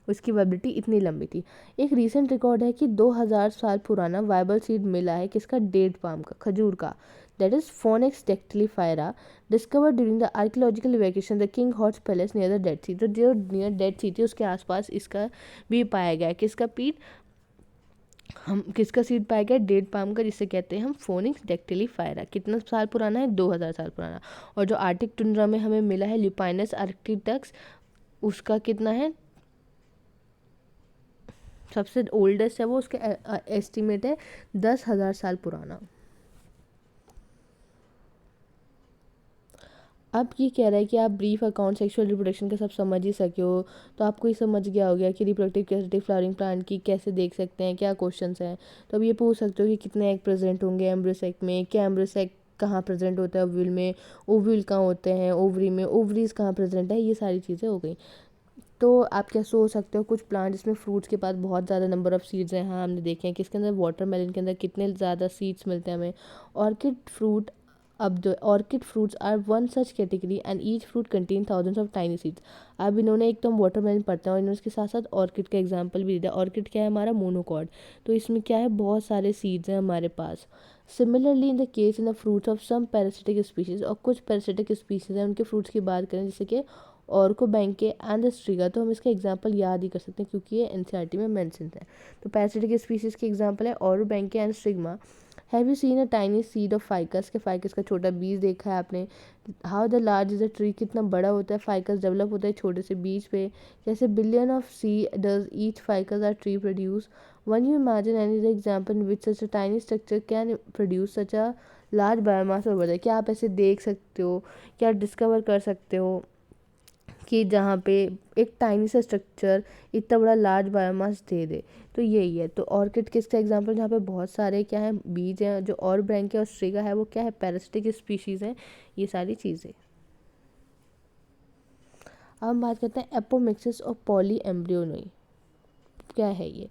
उसकी वाइबिलिटी इतनी लंबी थी। एक रीसेंट रिकॉर्ड है कि 2000 साल पुराना वाइबल सीड मिला है किसका, डेट पाम का, खजूर का, that is phoenix dactylifera, discovered during the archaeological evacuation the king Herod's palace near the Dead Sea. तो जो नियर डेड सी थी उसके आसपास इसका भी पाया गया। किसका पीट, हम किसका सीड पाया गया, डेट पाम का, जिसे कहते हैं हम फोनिक्स डेक्टिलीफायरा। कितना साल पुराना है, 2000 साल पुराना। और जो आर्टिक टुंड्रा में हमें मिला है ल्यूपाइनस आर्कटिकस, उसका कितना है, सबसे ओल्डेस्ट है वो, उसके एस्टिमेट है 10,000 साल पुराना। अब ये कह रहा है कि आप ब्रीफ अकाउंट सेक्सुअल रिप्रोडक्शन का सब समझ ही सके हो, तो आपको ये समझ गया हो गया कि रिप्रोडक्टिव कैपेसिटी फ्लावरिंग प्लांट की कैसे देख सकते हैं, क्या क्वेश्चंस हैं। तो अब ये पूछ सकते हो कि कितने एग प्रेजेंट होंगे एम्ब्रियोसेक में, क्या एम्ब्रियोसेक कहाँ प्रेजेंट होता है ओव्यूल में, ओव्यूल कहाँ होते हैं ओवरी में, ओवरीज कहाँ प्रेजेंट है, ये सारी चीज़ें हो गई। तो आप क्या सोच सकते हो, कुछ प्लांट जिसमें फ्रूट्स के पास बहुत ज़्यादा नंबर ऑफ सीड्स हैं, हाँ हमने देखे हैं। किसके अंदर, वाटरमेलन के अंदर कितने ज़्यादा सीड्स मिलते हैं हमें। ऑर्किड फ्रूट, अब जो orchid fruits are one such category and each fruit contain thousands of tiny seeds. अब इन्होंने, एक तो हम वाटरमेलन पढ़ते हैं और इन्होंने इसके साथ साथ ऑर्किड का एग्जाम्पल भी दिया। ऑर्किड क्या है हमारा, मोनोकॉर्ड, तो इसमें क्या है, बहुत सारे सीड्स हैं हमारे पास। Similarly in the case in the fruits of some parasitic species, और कुछ पैरासिटिक स्पीशीज़ हैं उनके फ्रूट्स की बात करें जैसे कि और को बैंके एंड स्ट्रिगा, तो हम इसका एग्जांपल याद ही कर सकते हैं क्योंकि ये एनसीईआरटी में मेंशन है। तो पैरासिटिक स्पीशीज़ के एग्जांपल है orobanche and striga. Have you seen a tiny seed of ficus, के फाइकस का छोटा बीज देखा है आपने। How the large is a tree, कितना बड़ा होता है फाइकस, डेवलप होता है छोटे से बीज पे। जैसे billion of seeds each ficus are tree produce. One you imagine any example which such a tiny structure can produce such a large biomass और बदल। क्या आप ऐसे देख सकते हो, क्या डिस्कवर कर सकते हो कि जहाँ पे एक टाइनी सा स्ट्रक्चर इतना बड़ा लार्ज बायोमास दे दे। तो यही है। तो ऑर्किड किसका एग्जांपल, जहाँ पे बहुत सारे क्या है बीज हैं। जो और ब्रैंकिया और स्ट्रिगा है वो क्या है, पैरासिटिक स्पीशीज़ हैं, ये सारी चीज़ें। अब हम बात करते हैं एपोमिक्सिस और पॉली एम्ब्रियोनी, क्या है ये।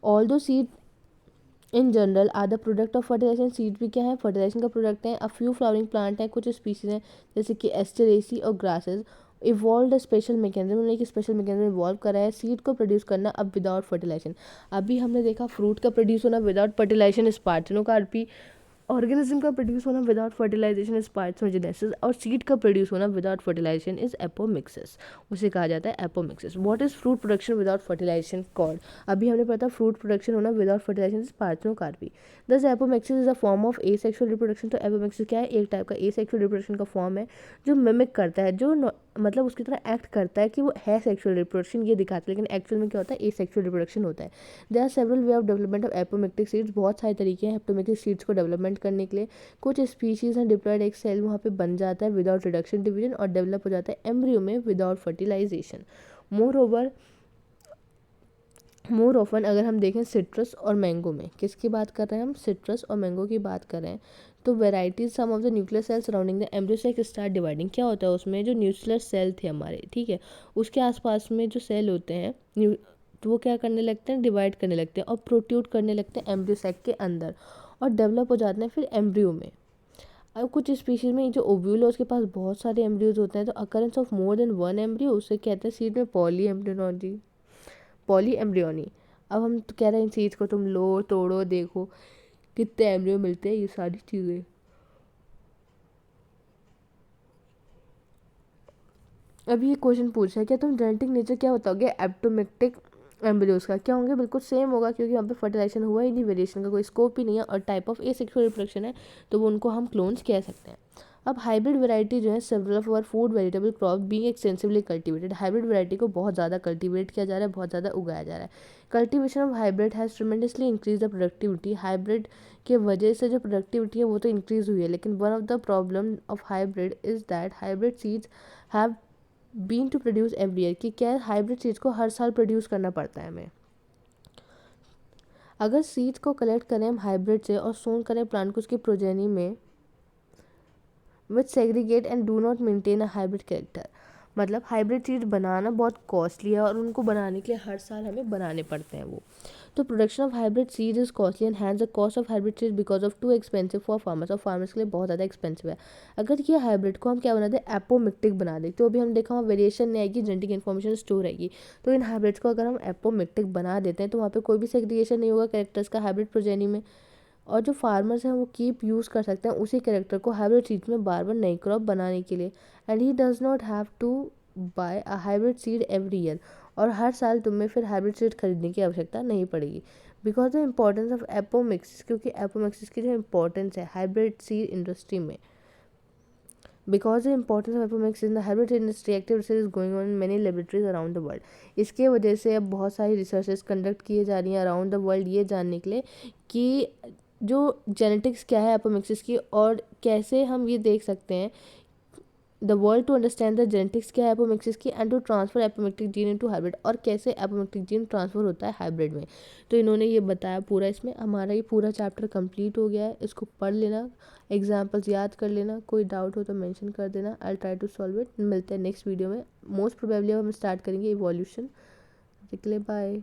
Although seed in general are the product of fertilisation, seed भी क्या है, फर्टिलाइजेशन का प्रोडक्ट है। अ फ्यू फ्लावरिंग प्लांट है, कुछ स्पीशीज हैं जैसे कि एस्टेरेसी और ग्रासेस इवॉल्व स्पेशल मैकेनिज्म, उन्होंने एक स्पेशल मैकेनिज्म इवॉल्व करा है सीड को प्रोड्यूस करना अब विदाउट फर्टिलाइजेशन। अभी हमने देखा फ्रूट का प्रोड्यूस होना विदाउट फर्टिलाइजेशन, स्पार्टिनोकार्पी ऑर्गेनिज्म का प्रोड्यूस होना विदाउट फर्टिलाइजेशन इज पार्थेनोजेनेसिस, और सीड का प्रोड्यूस होना विदाउट फर्टिलाइजेशन इज एपोमिक्सिस, उसे कहा जाता है apomixis. What is fruit production without fertilisation called, अभी हमने पता फ्रूट प्रोडक्शन होना without fertilisation is parthenocarpy. Thus apomixis is a form of asexual reproduction. तो एपोमिक्सिस क्या है, एक टाइप का एसेक्सुअल रिप्रोडक्शन का फॉर्म है जो मिमिक करता है, जो मतलब उसकी तरह एक्ट करता है कि वो है सेक्सुअल रिप्रोडक्शन ये दिखाता है, लेकिन एक्चुअल में क्या होता है, एसेक्सुअल रिप्रोडक्शन होता है। There are several way of development of apomictic seeds, बहुत सारे तरीके हैं एपोमिक्टिक सीड्स को डेवलपमेंट करने के लिए। कुछ स्पीशीज़ हैं डिप्लॉयड एक सेल वहाँ पे बन जाता है विदाउट रिडक्शन डिवीजन और डेवलप हो जाता है एम्ब्रियो में विदाउट फर्टिलाइजेशन। मोर ऑफन अगर हम देखें सिट्रस और मैंगो में, किसकी बात कर रहे हैं हम, सिट्रस और मैंगो की बात कर रहे हैं। तो varieties some of the nuclear cell surrounding the embryo sac start dividing, क्या होता है उसमें जो न्यूक्लियर सेल थे हमारे, ठीक है, उसके आसपास में जो सेल होते हैं तो वो क्या करने लगते हैं, डिवाइड करने लगते हैं और प्रोट्यूट करने लगते हैं एम्ब्रियोसेक के अंदर और डेवलप हो जाते हैं फिर एम्ब्रियो में। अब कुछ स्पीशीज में जो ओव्यूल है उसके पास बहुत सारे एम्ब्रियोज होते हैं, तो occurrence of more than one embryo उसे कहते हैं सीड में पॉली एम्ब्रियोलॉजी। Poly embryony. अब हम तो कह रहे हैं इन चीज़ को तुम लो, तोड़ो, देखो कितने एम्ब्रियो मिलते हैं, ये सारी चीज़ें। अब ये क्वेश्चन पूछ रहा है क्या तुम जेनेटिक नेचर क्या बताओगे एप्टोमेटिक एम्ब्रियोज का? क्या होंगे? बिल्कुल सेम होगा, क्योंकि वहाँ पे फर्टिलाइजेशन हुआ ही नहीं, वेरिएशन का कोई स्कोप ही नहीं है, और टाइप ऑफ एसेक्सुअल रिप्रोडक्शन है, तो वो उनको हम क्लोन्स कह सकते हैं। अब हाइब्रिड वैरायटी जो है several of our food vegetable crop being extensively cultivated. Hybrid variety को बहुत ज़्यादा कल्टीवेट किया जा रहा है, बहुत ज़्यादा उगाया जा रहा है। Cultivation of hybrid has tremendously increase the productivity. Hybrid के वजह से जो प्रोडक्टिविटी है वो तो इंक्रीज हुई है, लेकिन one of the problem of hybrid is that hybrid seeds have been to produce every year, कि क्या हाइब्रिड सीड्स को हर साल प्रोड्यूस करना पड़ता है हमें। अगर सीड्स को कलेक्ट करें हम हाइब्रिड से और सोन करें प्लांट को उसकी प्रोजेनी में, which segregate and do not maintain a hybrid character. मतलब हाइब्रिड सीड्स बनाना बहुत कॉस्टली है, और उनको बनाने के लिए हर साल हमें बनाने पड़ते हैं वो। तो production of hybrid seeds is costly and hence the cost of hybrid seeds because of too expensive for farmers. और फार्मर्स के लिए बहुत ज़्यादा एक्सपेंसिव है। अगर ये हाइब्रिड को हम क्या बना दें, एपोमिक्टिक बना दें, तो अभी हम देखा वहाँ वेरिएशन नहीं आएगी, जेनेटिक इन्फॉर्मेशन स्टोर रहेगी। तो इन हाइब्रिड्स को अगर हम एपोमिक्टिक बना देते हैं तो वहाँ पे कोई भी सेग्रीगेशन नहीं होगा कैरेक्टर्स का हाइब्रिड प्रोजेनी में, और जो फार्मर्स हैं वो कीप यूज़ कर सकते हैं उसी कैरेक्टर को हाइब्रिड सीड्स में बार बार नई क्रॉप बनाने के लिए। And he does not have to buy a hybrid seed every year. और हर साल तुम्हें फिर हाइब्रिड सीड खरीदने की आवश्यकता नहीं पड़ेगी। Because the importance of apomixis, क्योंकि एपोमिक्सिस की जो इम्पोर्टेंस है हाइब्रिड सीड इंडस्ट्री में, because the importance of apomixis in the hybrid industry, active research is going on in many laboratories around the world. इसके वजह से अब बहुत सारी रिसर्चेस कंडक्ट किए जा रही हैं अराउंड द वर्ल्ड, ये जानने के लिए कि जो जेनेटिक्स क्या है एपोमिक्सिस की, और कैसे हम ये देख सकते हैं the world to understand the genetics क्या है एपोमिक्सिस की, and to transfer apomictic gene into hybrid, और कैसे एपोमिक्टिक जीन ट्रांसफर होता है हाइब्रिड में। तो इन्होंने ये बताया पूरा, इसमें हमारा ये पूरा चैप्टर कंप्लीट हो गया है। इसको पढ़ लेना, एग्जाम्पल्स याद कर लेना, कोई डाउट हो तो मेंशन कर देना, I try to solve it. मिलते हैं नेक्स्ट वीडियो में। मोस्ट प्रोबेबली हम स्टार्ट करेंगे इवोल्यूशन। बाय।